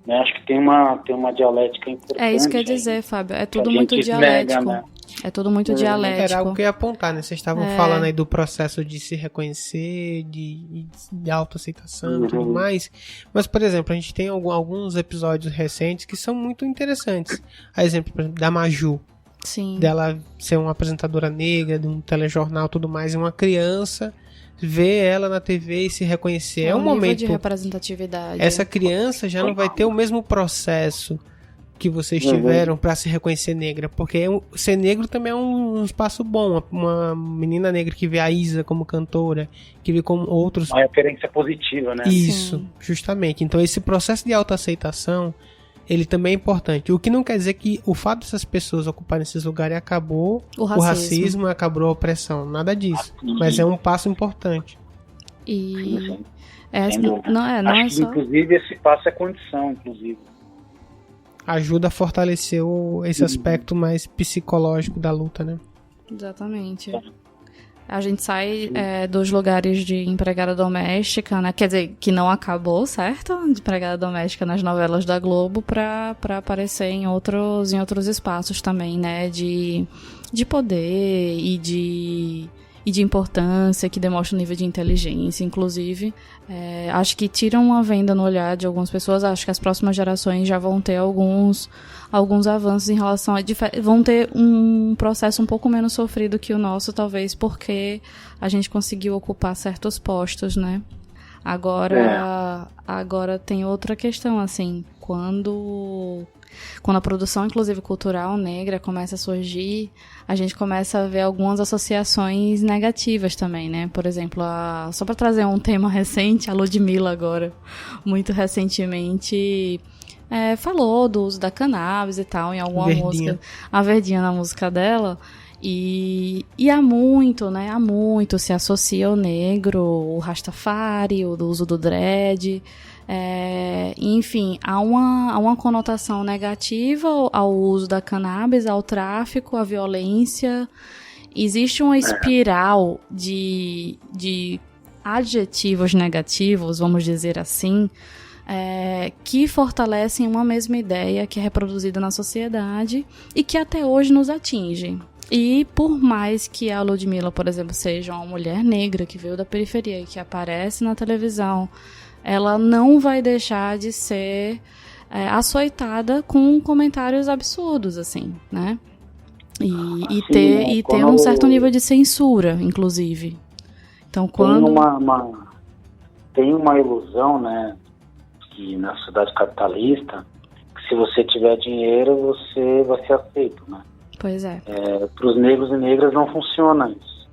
né, acho que tem uma dialética importante. É isso que eu ia dizer, Fábio, é tudo muito dialético. Nega, né? É tudo muito dialético. Era algo que eu ia apontar, né? Vocês estavam falando aí do processo de se reconhecer, de autoaceitação e tudo mais. Mas, por exemplo, a gente tem alguns episódios recentes que são muito interessantes. A exemplo, por exemplo, da Maju. Sim. Dela ser uma apresentadora negra, de um telejornal e tudo mais, e uma criança ver ela na TV e se reconhecer. É um momento de representatividade. Essa criança já não vai ter o mesmo processo que vocês tiveram para se reconhecer negra, porque ser negro também é um espaço bom. Uma menina negra que vê a Isa como cantora, que vê como outros... Uma referência positiva, né? Isso, Sim. justamente. Então esse processo de autoaceitação, ele também é importante. O que não quer dizer que o fato dessas pessoas ocuparem esses lugares acabou o racismo, acabou a opressão. Nada disso. Mas é um passo importante. E... Sim. Não é Acho só... que, inclusive, esse passo é condição, inclusive. Ajuda a fortalecer esse aspecto mais psicológico da luta, né? Exatamente. A gente sai dos lugares de empregada doméstica, né? Quer dizer, que não acabou, certo? De empregada doméstica nas novelas da Globo pra aparecer em outros espaços também, né? De poder e de importância, que demonstra um nível de inteligência, inclusive. Acho que tiram uma venda no olhar de algumas pessoas. Acho que as próximas gerações já vão ter alguns avanços em relação a... Vão ter um processo um pouco menos sofrido que o nosso, talvez, porque a gente conseguiu ocupar certos postos, né? Agora tem outra questão, assim, quando a produção, inclusive cultural negra, começa a surgir, a gente começa a ver algumas associações negativas também, né? Por exemplo, só para trazer um tema recente, a Ludmilla agora, muito recentemente, falou do uso da cannabis e tal, em alguma música, a Verdinha na música dela, e há muito se associa o negro, o Rastafari, o uso do dread, enfim, há uma conotação negativa ao uso da cannabis, ao tráfico, à violência. Existe uma espiral de adjetivos negativos, vamos dizer assim, que fortalecem uma mesma ideia que é reproduzida na sociedade e que até hoje nos atinge. E por mais que a Ludmilla, por exemplo, seja uma mulher negra que veio da periferia e que aparece na televisão, ela não vai deixar de ser açoitada com comentários absurdos, assim, né? E ter um certo nível de censura, inclusive. Então, quando... Tem uma ilusão, né, que na sociedade capitalista, que se você tiver dinheiro, você vai ser aceito, né? Pois é. Para os negros e negras não funciona isso.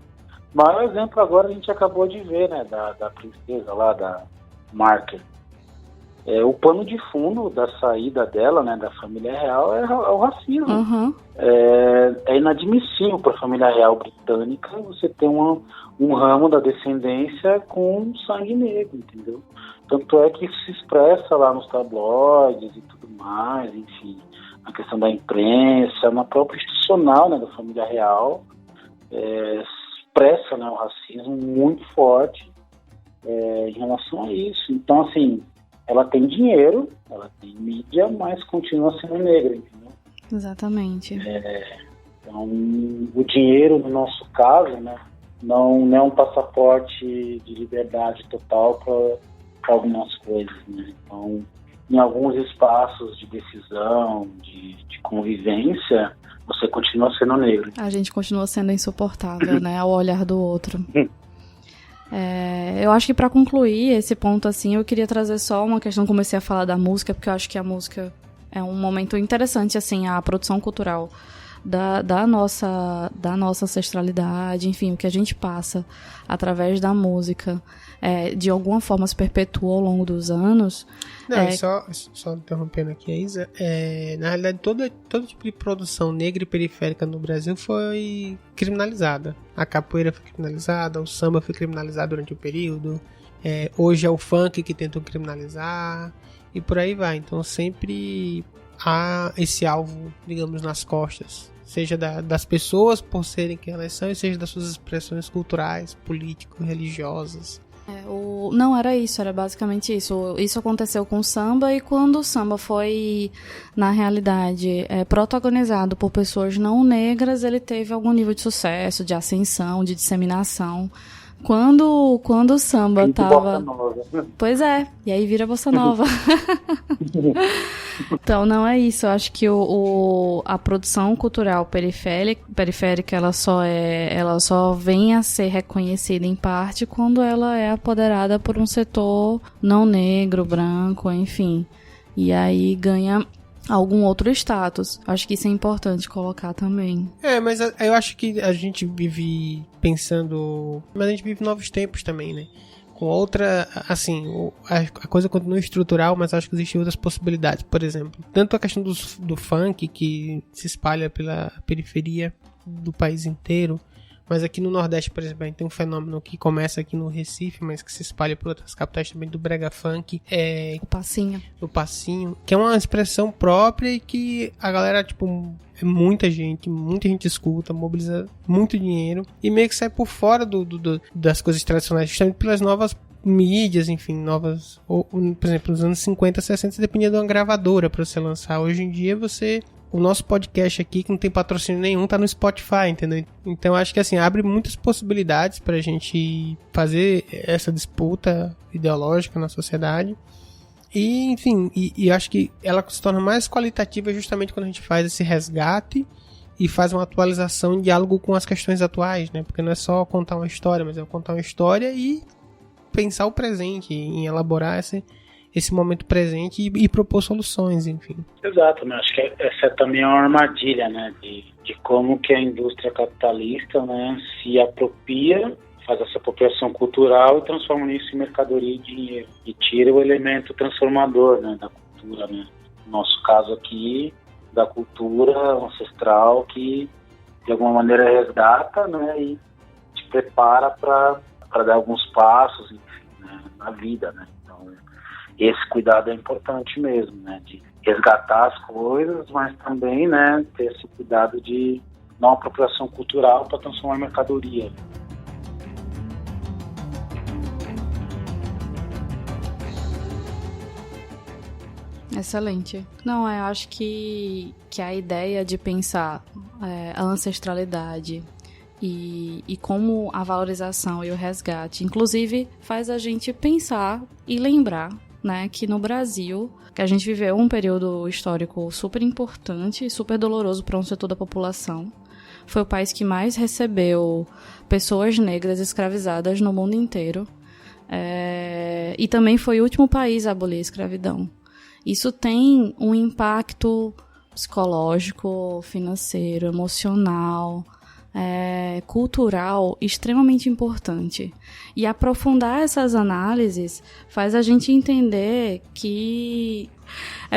O maior exemplo agora a gente acabou de ver, né, da princesa lá, da Marker. O pano de fundo da saída dela, né, da família real, é o racismo. Uhum. É inadmissível para a família real britânica você ter um ramo da descendência com sangue negro, entendeu? Tanto é que isso se expressa lá nos tabloides e tudo mais, enfim, a questão da imprensa, na própria institucional, né, da família real, expressa, né, o racismo muito forte em relação a isso. Então, assim, ela tem dinheiro, ela tem mídia, mas continua sendo negra, entendeu? Exatamente. Então, o dinheiro, no nosso caso, né, não é um passaporte de liberdade total para algumas coisas, né? Então, em alguns espaços de decisão, de convivência, você continua sendo negro. A gente continua sendo insuportável, né, ao olhar do outro. Eu acho que para concluir esse ponto, assim, eu queria trazer só uma questão. Comecei a falar da música, porque eu acho que a música é um momento interessante, assim, a produção cultural da nossa ancestralidade, enfim, o que a gente passa através da música, de alguma forma se perpetua ao longo dos anos. Não, só interrompendo aqui a Isa, na realidade todo tipo de produção negra e periférica no Brasil foi criminalizada. A capoeira foi criminalizada, o samba foi criminalizado durante o período, hoje é o funk que tentam criminalizar, e por aí vai. Então sempre há esse alvo, digamos, nas costas, seja das pessoas por serem quem elas são, e seja das suas expressões culturais, políticos, religiosas, Não, era isso, era basicamente isso. Isso aconteceu com o samba, e quando o samba foi, na realidade, protagonizado por pessoas não negras, ele teve algum nível de sucesso, de ascensão, de disseminação. Quando o samba tava... Pois é, e aí vira bossa nova. Então, não é isso. Eu acho que a produção cultural periférica, ela só vem a ser reconhecida em parte quando ela é apoderada por um setor não negro, branco, enfim. E aí ganha algum outro status. Acho que isso é importante colocar também. Mas eu acho que a gente vive pensando... Mas a gente vive novos tempos também, né? Com outra... Assim, a coisa continua estrutural, mas acho que existem outras possibilidades. Por exemplo, tanto a questão do funk, que se espalha pela periferia do país inteiro, mas aqui no Nordeste, por exemplo, a gente tem um fenômeno que começa aqui no Recife, mas que se espalha por outras capitais também, do brega funk. O passinho. O passinho, que é uma expressão própria e que a galera, tipo, muita gente escuta, mobiliza muito dinheiro e meio que sai por fora das coisas tradicionais, justamente pelas novas mídias, enfim, novas... por exemplo, nos anos 50, 60, você dependia de uma gravadora para você lançar. Hoje em dia, o nosso podcast aqui, que não tem patrocínio nenhum, tá no Spotify, entendeu? Então, acho que, assim, abre muitas possibilidades pra gente fazer essa disputa ideológica na sociedade. E, enfim, e acho que ela se torna mais qualitativa justamente quando a gente faz esse resgate e faz uma atualização em diálogo com as questões atuais, né? Porque não é só contar uma história, mas é contar uma história e pensar o presente, em elaborar esse momento presente e propor soluções, enfim. Exato, né? Acho que essa também é uma armadilha, né? De como que a indústria capitalista, né, se apropria, faz essa apropriação cultural e transforma isso em mercadoria e dinheiro. E tira o elemento transformador, né, da cultura, né? No nosso caso aqui, da cultura ancestral que, de alguma maneira, resgata, né, e te prepara para dar alguns passos, enfim, né, na vida, né? Então, esse cuidado é importante mesmo, né, de resgatar as coisas, mas também, né, ter esse cuidado de não apropriação cultural para transformar em mercadoria. Excelente. Não, eu acho que a ideia de pensar a ancestralidade e como a valorização e o resgate, inclusive, faz a gente pensar e lembrar, né, que no Brasil, que a gente viveu um período histórico super importante e super doloroso para um setor da população. Foi o país que mais recebeu pessoas negras escravizadas no mundo inteiro. E também foi o último país a abolir a escravidão. Isso tem um impacto psicológico, financeiro, emocional, cultural extremamente importante. E aprofundar essas análises faz a gente entender que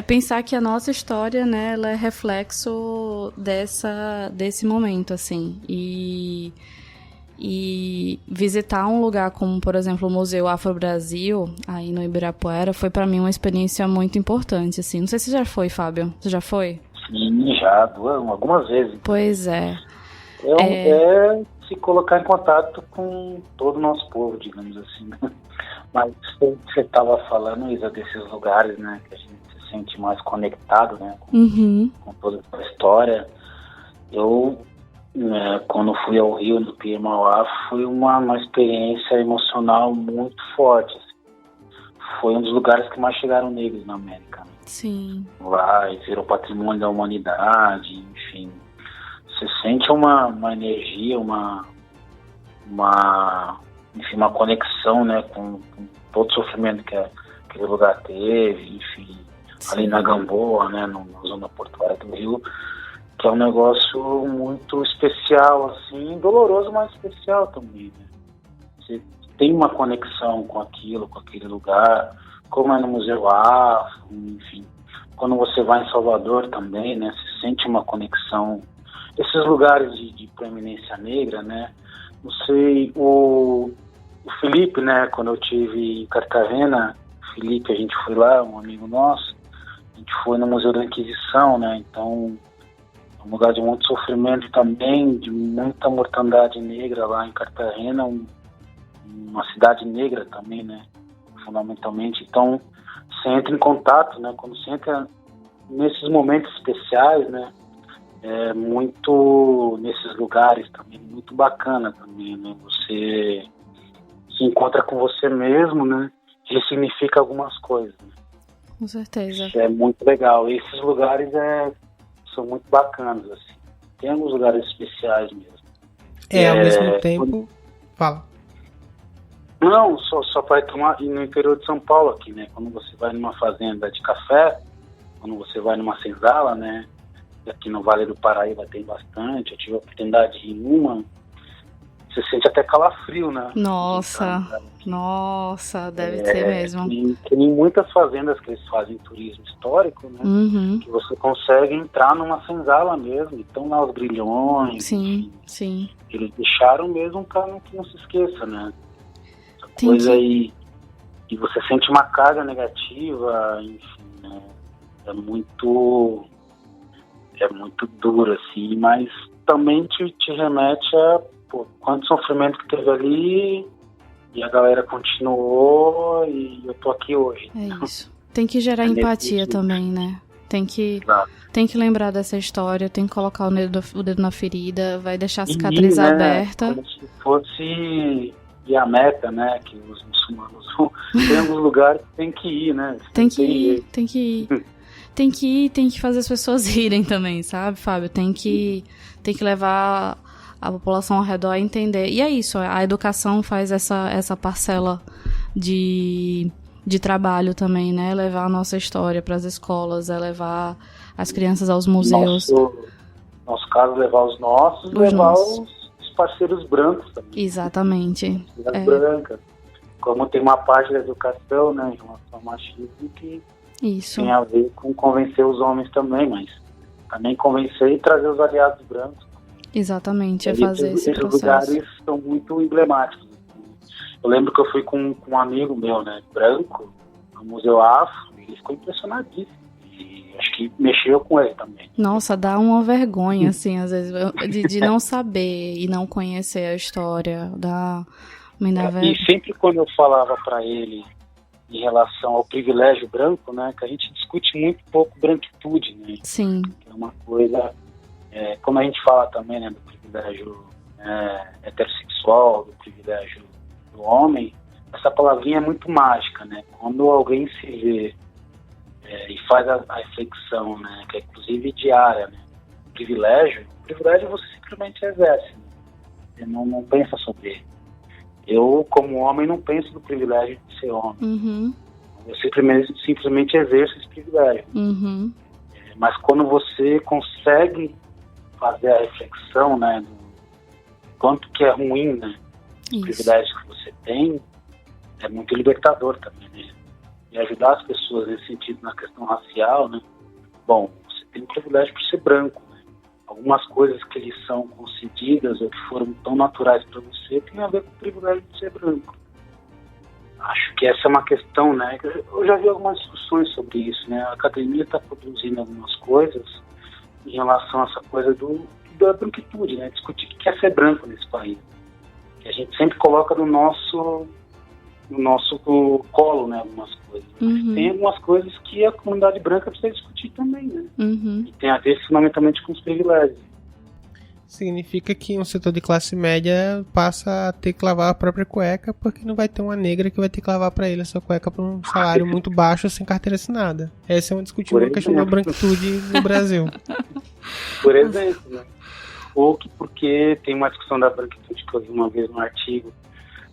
pensar que a nossa história, né, ela é reflexo desse momento, assim. E visitar um lugar como, por exemplo, o Museu Afro-Brasil, aí no Ibirapuera, foi pra mim uma experiência muito importante, assim. Não sei se você já foi, Fábio. Você já foi? Sim, já, algumas vezes. Pois é. É se colocar em contato com todo o nosso povo, digamos assim. Mas você estava falando, Isa, desses lugares, né, que a gente se sente mais conectado, né, com toda a história. Eu, quando fui ao Rio, no Pia Mauá, foi uma experiência emocional muito forte. Assim. Foi um dos lugares que mais chegaram negros na América. Né? Sim. Lá, e virou patrimônio da humanidade, enfim. Você sente uma energia, uma conexão, né, com todo o sofrimento que aquele lugar teve, enfim. Sim. Ali na Gamboa, né, na zona portuária do Rio, que é um negócio muito especial, assim, doloroso, mas especial também, né? Você tem uma conexão com aquele lugar, como é no Museu Afro, enfim. Quando você vai em Salvador também, né, você sente uma conexão. Esses lugares de proeminência negra, né, não sei, o Felipe, né, quando eu tive em Cartagena, Felipe, a gente foi lá, um amigo nosso, a gente foi no Museu da Inquisição, né, então um lugar de muito sofrimento também, de muita mortandade negra lá em Cartagena, um uma cidade negra também, né? Fundamentalmente. Então, você entra em contato, né? Quando você entra nesses momentos especiais, né? Muito nesses lugares também, muito bacana também, né? Você se encontra com você mesmo, né? Ressignifica algumas coisas. Né? Com certeza. Isso é muito legal. E esses lugares são muito bacanas, assim. Tem alguns lugares especiais mesmo. Ao mesmo tempo... Fala. Não, só para tomar no interior de São Paulo aqui, né? Quando você vai numa fazenda de café, quando você vai numa senzala, né? Aqui no Vale do Paraíba tem bastante, eu tive a oportunidade de ir em uma, você sente até calafrio, né? Nossa, deve ser mesmo. Tem muitas fazendas que eles fazem turismo histórico, né? Uhum. Que você consegue entrar numa senzala mesmo, então lá os grilhões. Sim, enfim, sim. Eles deixaram mesmo para que não se esqueça, né? Essa coisa aí, e você sente uma carga negativa, enfim, né? É muito duro, assim, mas também te remete a quanto sofrimento que teve ali, e a galera continuou, e eu tô aqui hoje. É isso. Tem que gerar empatia também, né? Tem que lembrar dessa história, tem que colocar o dedo na ferida, vai deixar a cicatriz aberta. Como se fosse a Meca, né? Que os muçulmanos vão. Tem alguns lugares que tem que ir, né? Tem que ir. Tem que fazer as pessoas rirem também, sabe, Fábio? Tem que levar a população ao redor a entender. E é isso, a educação faz essa parcela de trabalho também, né? Levar a nossa história para as escolas, levar as crianças aos museus. Nosso caso, levar os nossos, levar os parceiros brancos também. Exatamente. As brancas. Como tem uma parte da educação, né, em relação ao machismo, que isso tem a ver com convencer os homens também, mas também convencer e trazer os aliados brancos. Exatamente, fazer esse processo. Esses lugares são muito emblemáticos. Eu lembro que eu fui com um amigo meu, né, branco, no Museu Afro, e ele ficou impressionadíssimo. E acho que mexeu com ele também. Nossa, dá uma vergonha, assim, às vezes, de não saber e não conhecer a história da E sempre quando eu falava para ele em relação ao privilégio branco, né, que a gente discute muito pouco branquitude, né? Sim. Que é uma coisa, como a gente fala também, né, do privilégio heterossexual, do privilégio do homem, essa palavrinha é muito mágica, né? Quando alguém se vê e faz a reflexão, né, que é inclusive diária, né? Privilégio você simplesmente exerce, né? Você não pensa sobre ele. Eu, como homem, não penso no privilégio de ser homem. Uhum. Eu simplesmente exerço esse privilégio. Uhum. Mas quando você consegue fazer a reflexão, né, do quanto que é ruim, né, os privilégios que você tem, é muito libertador também, né? E ajudar as pessoas nesse sentido, na questão racial, né? Bom, você tem o privilégio por ser branco, né? Algumas coisas que lhes são concedidas ou que foram tão naturais para você tem a ver com o privilégio de ser branco. Acho que essa é uma questão, né? Eu já vi algumas discussões sobre isso, né? A academia está produzindo algumas coisas em relação a essa coisa da branquitude, né? Discutir o que é ser branco nesse país. Que a gente sempre coloca no nosso colo, né? Algumas coisas. Uhum. Mas tem algumas coisas que a comunidade branca precisa discutir também, né? Uhum. E tem a ver fundamentalmente com os privilégios. Significa que um setor de classe média passa a ter que lavar a própria cueca, porque não vai ter uma negra que vai ter que lavar para ele a sua cueca por um salário muito baixo sem carteira assinada. Essa é uma discutível questão da branquitude no Brasil. Por exemplo, né? Ou que porque tem uma discussão da branquitude que eu vi uma vez num artigo.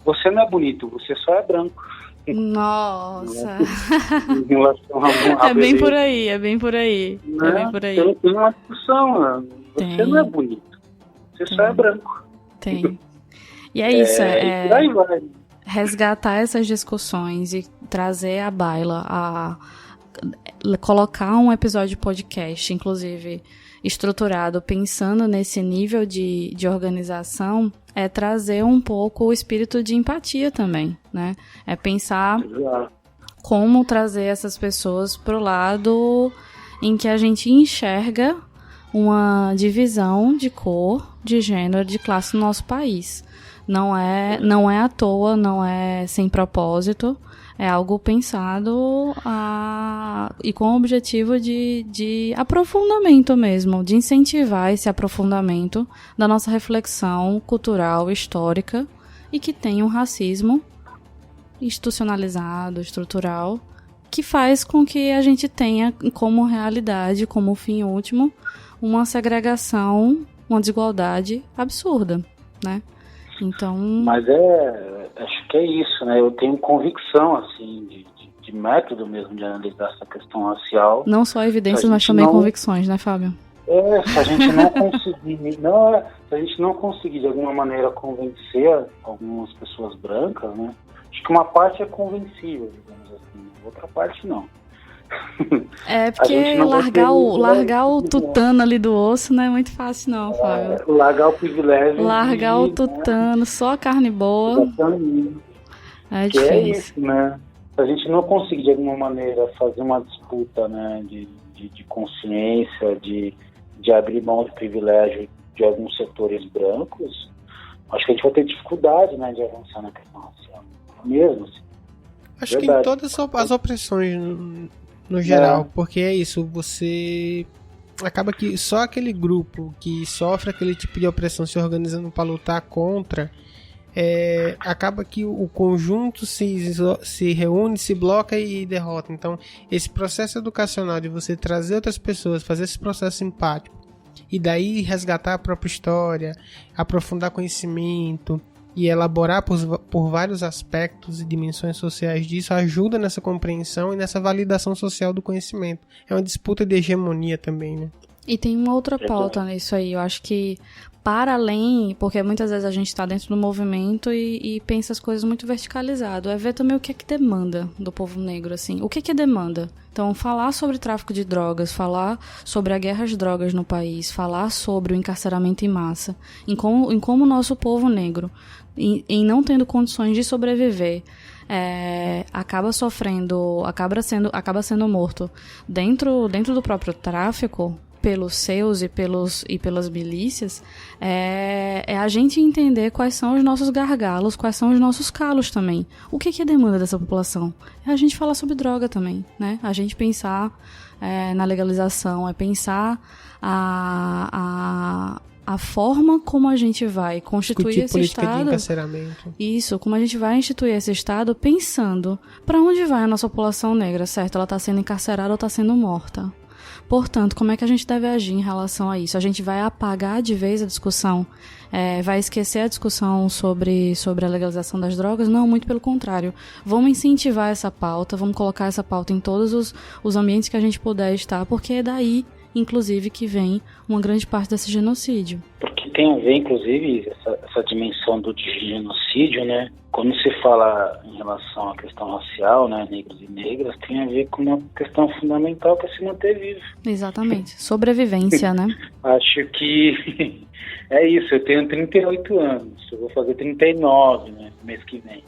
Você não é bonito, você só é branco. Nossa. Em relação a é bem por aí, é bem por aí. Né? É bem por aí. Tem uma discussão, né? Você não é bonito. Você só é branco. Tem. E é isso, e aí vai. Resgatar essas discussões e trazer à baila, colocar um episódio de podcast, inclusive estruturado, pensando nesse nível de organização, é trazer um pouco o espírito de empatia também, né? É pensar como trazer essas pessoas pro lado em que a gente enxerga uma divisão de cor, de gênero, de classe no nosso país. Não é à toa, não é sem propósito. É algo pensado e com o objetivo de aprofundamento mesmo, de incentivar esse aprofundamento da nossa reflexão cultural, histórica, e que tem um racismo institucionalizado, estrutural, que faz com que a gente tenha como realidade, como fim último, uma segregação, uma desigualdade absurda, né? Então... Mas acho que é isso, né? Eu tenho convicção, assim, de método mesmo de analisar essa questão racial. Não só evidências, mas também convicções, né, Fábio? Se a gente não conseguir, se a gente não conseguir de alguma maneira convencer algumas pessoas brancas, né? Acho que uma parte é convencível, digamos assim, outra parte não. É porque largar o tutano ali do osso não é muito fácil não, Fábio. Largar o privilégio. Largar o tutano, né? Só a carne boa. Exatamente. É difícil. É isso, né? Se a gente não conseguir de alguma maneira fazer uma disputa, né, de consciência, de abrir mão de privilégio de alguns setores brancos, acho que a gente vai ter dificuldade, né, de avançar na questão racial. Mesmo assim. Acho que em todas as opressões no geral, porque é isso, você acaba que só aquele grupo que sofre aquele tipo de opressão se organizando para lutar contra, acaba que o conjunto se reúne, se bloca e derrota. Então esse processo educacional de você trazer outras pessoas, fazer esse processo empático e daí resgatar a própria história, aprofundar conhecimento e elaborar por vários aspectos e dimensões sociais disso, ajuda nessa compreensão e nessa validação social do conhecimento. É uma disputa de hegemonia também, né? E tem uma outra pauta nisso aí, eu acho que para além, porque muitas vezes a gente está dentro do movimento e pensa as coisas muito verticalizado, é ver também o que é que demanda do povo negro, assim, o que é que demanda. Então, falar sobre tráfico de drogas, falar sobre a guerra às drogas no país, falar sobre o encarceramento em massa, em como o nosso povo negro, em não tendo condições de sobreviver, acaba sendo morto dentro do próprio tráfico, pelos seus e pelas milícias, é a gente entender quais são os nossos gargalos, quais são os nossos calos também. O que é a demanda dessa população? É a gente falar sobre droga também, né? A gente pensar na legalização, é pensar a forma como a gente vai constituir esse Estado. De encarceramento. Isso, como a gente vai instituir esse Estado pensando para onde vai a nossa população negra, certo? Ela está sendo encarcerada ou está sendo morta. Portanto, como é que a gente deve agir em relação a isso? A gente vai apagar de vez a discussão? Vai esquecer a discussão sobre a legalização das drogas? Não, muito pelo contrário. Vamos incentivar essa pauta, vamos colocar essa pauta em todos os ambientes que a gente puder estar, porque é daí, inclusive, que vem uma grande parte desse genocídio. Porque tem a ver, inclusive, essa dimensão do genocídio, né? Quando se fala em relação à questão racial, né, negros e negras, tem a ver com uma questão fundamental que é se manter vivo. Exatamente. Sobrevivência, né? Acho que é isso. Eu tenho 38 anos. Eu vou fazer 39, né, mês que vem.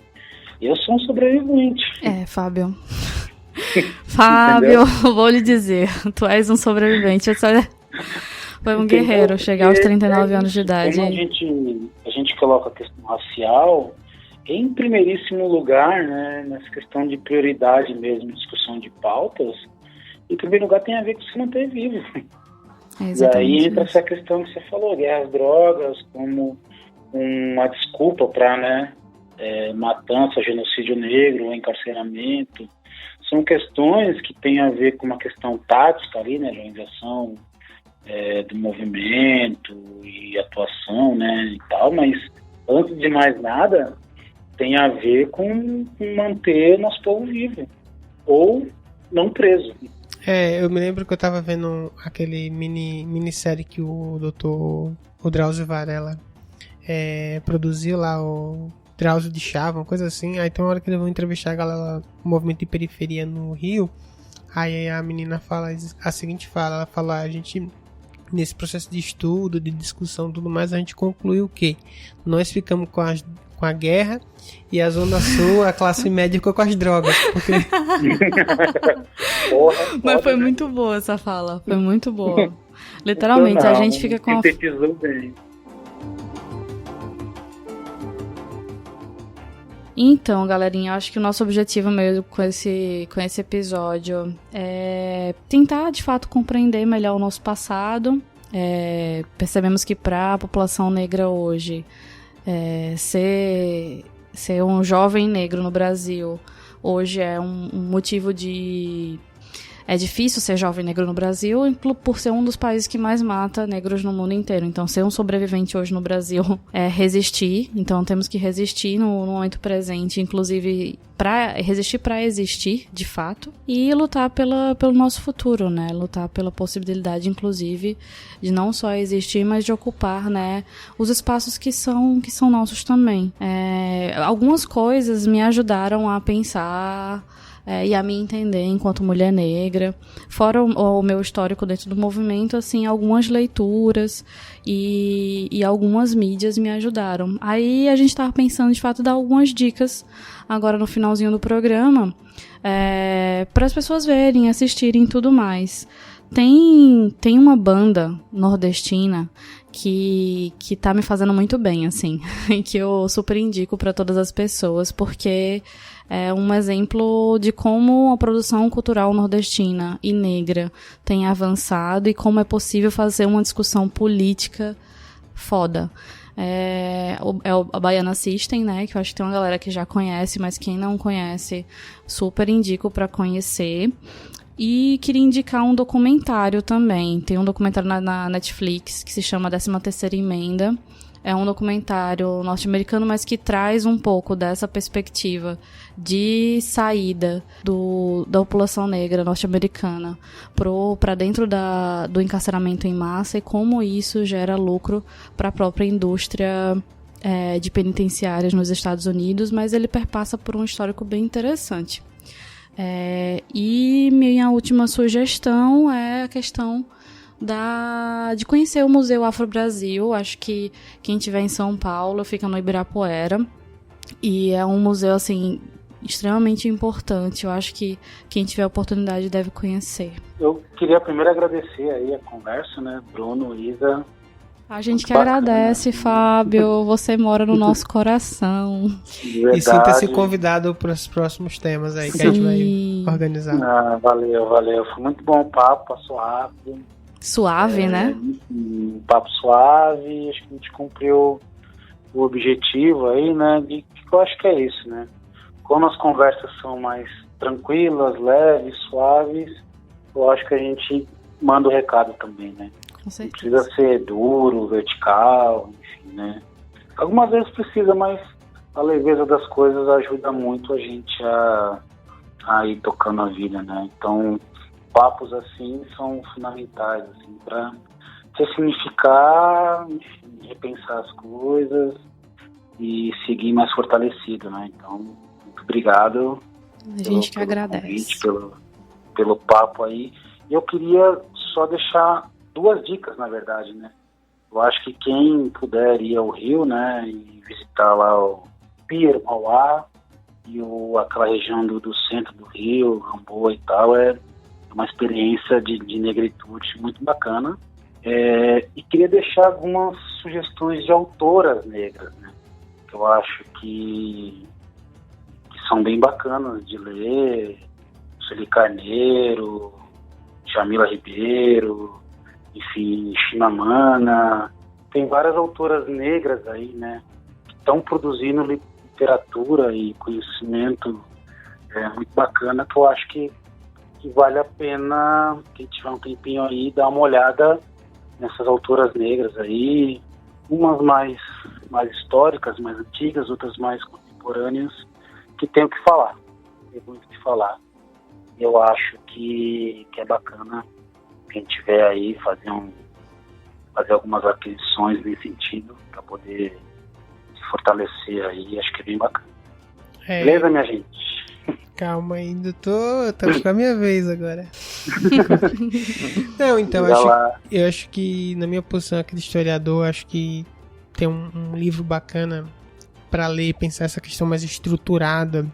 E eu sou um sobrevivente. Fábio. Fábio, vou lhe dizer, tu és um sobrevivente. Foi um guerreiro chegar aos 39 anos de idade. Como a gente coloca a questão racial em primeiríssimo lugar, né, nessa questão de prioridade mesmo, discussão de pautas, em primeiro lugar tem a ver com se manter vivo. E aí entra essa questão que você falou, guerra às drogas, como uma desculpa para, né, matança, genocídio negro, encarceramento. São questões que têm a ver com uma questão tática ali, né, de organização do movimento e atuação, né, e tal, mas antes de mais nada, tem a ver com manter nosso povo vivo, ou não preso. Eu me lembro que eu tava vendo aquele minissérie que o Drauzio Varela produziu lá, o Drauzio de Chava, uma coisa assim. Aí tem uma hora que eles vão entrevistar a galera, o movimento de periferia no Rio. Aí a menina fala a seguinte fala, ela fala, a gente, nesse processo de estudo, de discussão e tudo mais, a gente concluiu o quê? Nós ficamos com a guerra e a Zona Sul, a classe média ficou com as drogas. Porque... Mas foi muito boa essa fala, foi muito boa. Literalmente, a gente fica com sintetizou bem. Então, galerinha, eu acho que o nosso objetivo mesmo com esse episódio é tentar, de fato, compreender melhor o nosso passado. Percebemos que para a população negra hoje, ser um jovem negro no Brasil hoje é um motivo de... É difícil ser jovem negro no Brasil, por ser um dos países que mais mata negros no mundo inteiro. Então, ser um sobrevivente hoje no Brasil é resistir. Então, temos que resistir no momento presente, inclusive resistir para existir, de fato. E lutar pelo nosso futuro, né? Lutar pela possibilidade, inclusive, de não só existir, mas de ocupar, né, os espaços que são nossos também. Algumas coisas me ajudaram a pensar... e a me entender enquanto mulher negra, fora o meu histórico dentro do movimento, assim, algumas leituras e algumas mídias me ajudaram. Aí a gente estava pensando, de fato, dar algumas dicas agora no finalzinho do programa, para as pessoas verem, assistirem e tudo mais. Tem uma banda nordestina que tá me fazendo muito bem, assim, e que eu super indico para todas as pessoas, porque é um exemplo de como a produção cultural nordestina e negra tem avançado e como é possível fazer uma discussão política foda. A Baiana System, né, que eu acho que tem uma galera que já conhece, mas quem não conhece, super indico para conhecer. E queria indicar um documentário também. Tem um documentário na Netflix que se chama 13ª Emenda. É um documentário norte-americano, mas que traz um pouco dessa perspectiva de saída da população negra norte-americana para dentro do encarceramento em massa e como isso gera lucro para a própria indústria de penitenciárias nos Estados Unidos, mas ele perpassa por um histórico bem interessante. E minha última sugestão é a questão de conhecer o Museu Afro-Brasil. Acho que quem estiver em São Paulo fica no Ibirapuera e é um museu assim extremamente importante. Eu acho que quem tiver a oportunidade deve conhecer. Eu queria primeiro agradecer aí a conversa, né, Bruno, Isa. A gente que agradece, Fábio. Você mora no nosso coração. Verdade. E sinta-se convidado para os próximos temas aí que a gente vai organizar. Valeu. Foi muito bom o papo, passou rápido. Suave, né? Um papo suave. Acho que a gente cumpriu o objetivo aí, né? Que eu acho que é isso, né? Como as conversas são mais tranquilas, leves, suaves, eu acho que a gente manda o recado também, né? Não precisa ser duro, vertical, enfim, né? Algumas vezes precisa, mas a leveza das coisas ajuda muito a gente a ir tocando a vida, né? Então, papos assim são fundamentais, assim, para ressignificar, enfim, repensar as coisas e seguir mais fortalecido, né? Então, muito obrigado. A gente que agradece. Pelo papo aí. E eu queria só deixar 2 dicas, na verdade, né? Eu acho que quem puder ir ao Rio, né, e visitar lá o Pier, Mauá e aquela região do centro do Rio, Gamboa e tal, é uma experiência de negritude muito bacana. E queria deixar algumas sugestões de autoras negras, né, que eu acho que são bem bacanas de ler. Sueli Carneiro, Jamila Ribeiro, enfim, Chimamanda. Tem várias autoras negras aí, né, que estão produzindo literatura e conhecimento muito bacana, que eu acho que vale a pena, quem tiver um tempinho aí, dar uma olhada nessas autoras negras aí, umas mais históricas, mais antigas, outras mais contemporâneas, que tem o que falar, tem muito o que falar. Eu acho que é bacana quem tiver aí fazer algumas aquisições nesse sentido, para poder se fortalecer aí, acho que é bem bacana. Beleza, minha gente? Calma ainda, tá com a minha vez agora. Não, então, eu acho que na minha posição aqui de historiador, acho que tem um livro bacana para ler e pensar essa questão mais estruturada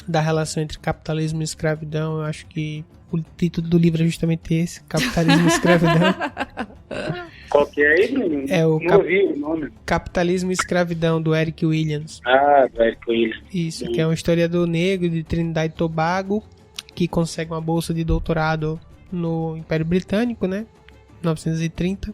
da relação entre capitalismo e escravidão. Eu acho que o título do livro é justamente esse, Capitalismo e Escravidão. Qual que é aí, Bruno? É o Não ouvi o nome. Capitalismo e Escravidão, do Eric Williams. Ah, do Eric Williams. Isso, que é um historiador negro de Trinidad e Tobago, que consegue uma bolsa de doutorado no Império Britânico, né? 1930.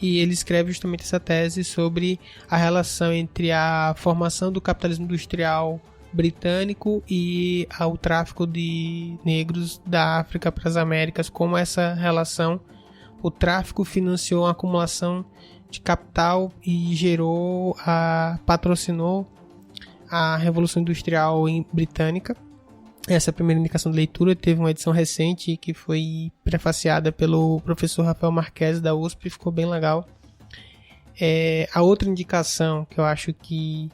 E ele escreve justamente essa tese sobre a relação entre a formação do capitalismo industrial britânico e o tráfico de negros da África para as Américas, como essa relação, o tráfico financiou a acumulação de capital e patrocinou a Revolução Industrial Britânica. Essa é a primeira indicação de leitura. Teve uma edição recente que foi prefaciada pelo professor Rafael Marques da USP, ficou bem legal. A outra indicação que eu acho que,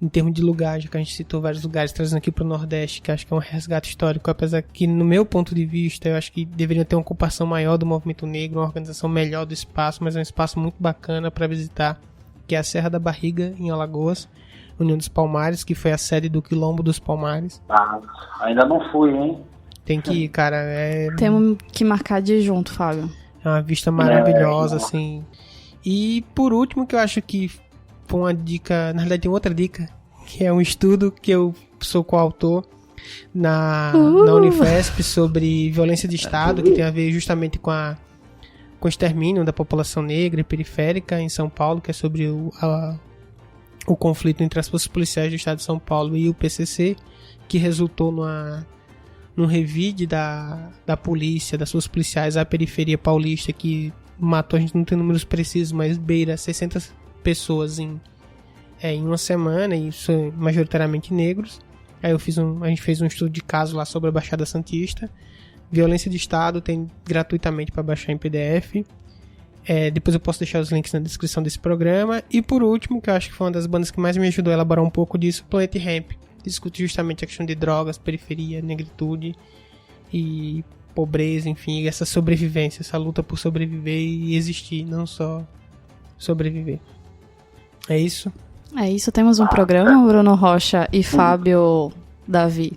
em termos de lugar, já que a gente citou vários lugares, trazendo aqui para o Nordeste, que acho que é um resgate histórico, apesar que, no meu ponto de vista, eu acho que deveria ter uma ocupação maior do movimento negro, uma organização melhor do espaço, mas é um espaço muito bacana para visitar, que é a Serra da Barriga, em Alagoas, União dos Palmares, que foi a sede do Quilombo dos Palmares. Ah, ainda não fui, hein? Tem que ir, cara. Temos que marcar de ir junto, Fábio. É uma vista maravilhosa, assim. E, por último, que eu acho que foi uma dica, na verdade tem outra dica, que é um estudo que eu sou coautor na Unifesp sobre violência de Estado, que tem a ver justamente com o extermínio da população negra e periférica em São Paulo, que é sobre o conflito entre as forças policiais do Estado de São Paulo e o PCC, que resultou num revide da polícia, das forças policiais à periferia paulista, que matou, a gente não tem números precisos, mas beira 600 pessoas em uma semana, e isso majoritariamente negros. Aí a gente fez um estudo de caso lá sobre a Baixada Santista. Violência de Estado tem gratuitamente para baixar em PDF. Depois eu posso deixar os links na descrição desse programa. E por último, que eu acho que foi uma das bandas que mais me ajudou a elaborar um pouco disso, Planet Hemp. Discute justamente a questão de drogas, periferia, negritude e pobreza, enfim, essa sobrevivência, essa luta por sobreviver e existir, não só sobreviver. É isso. Temos um programa, Bruno Rocha e Fábio Davi.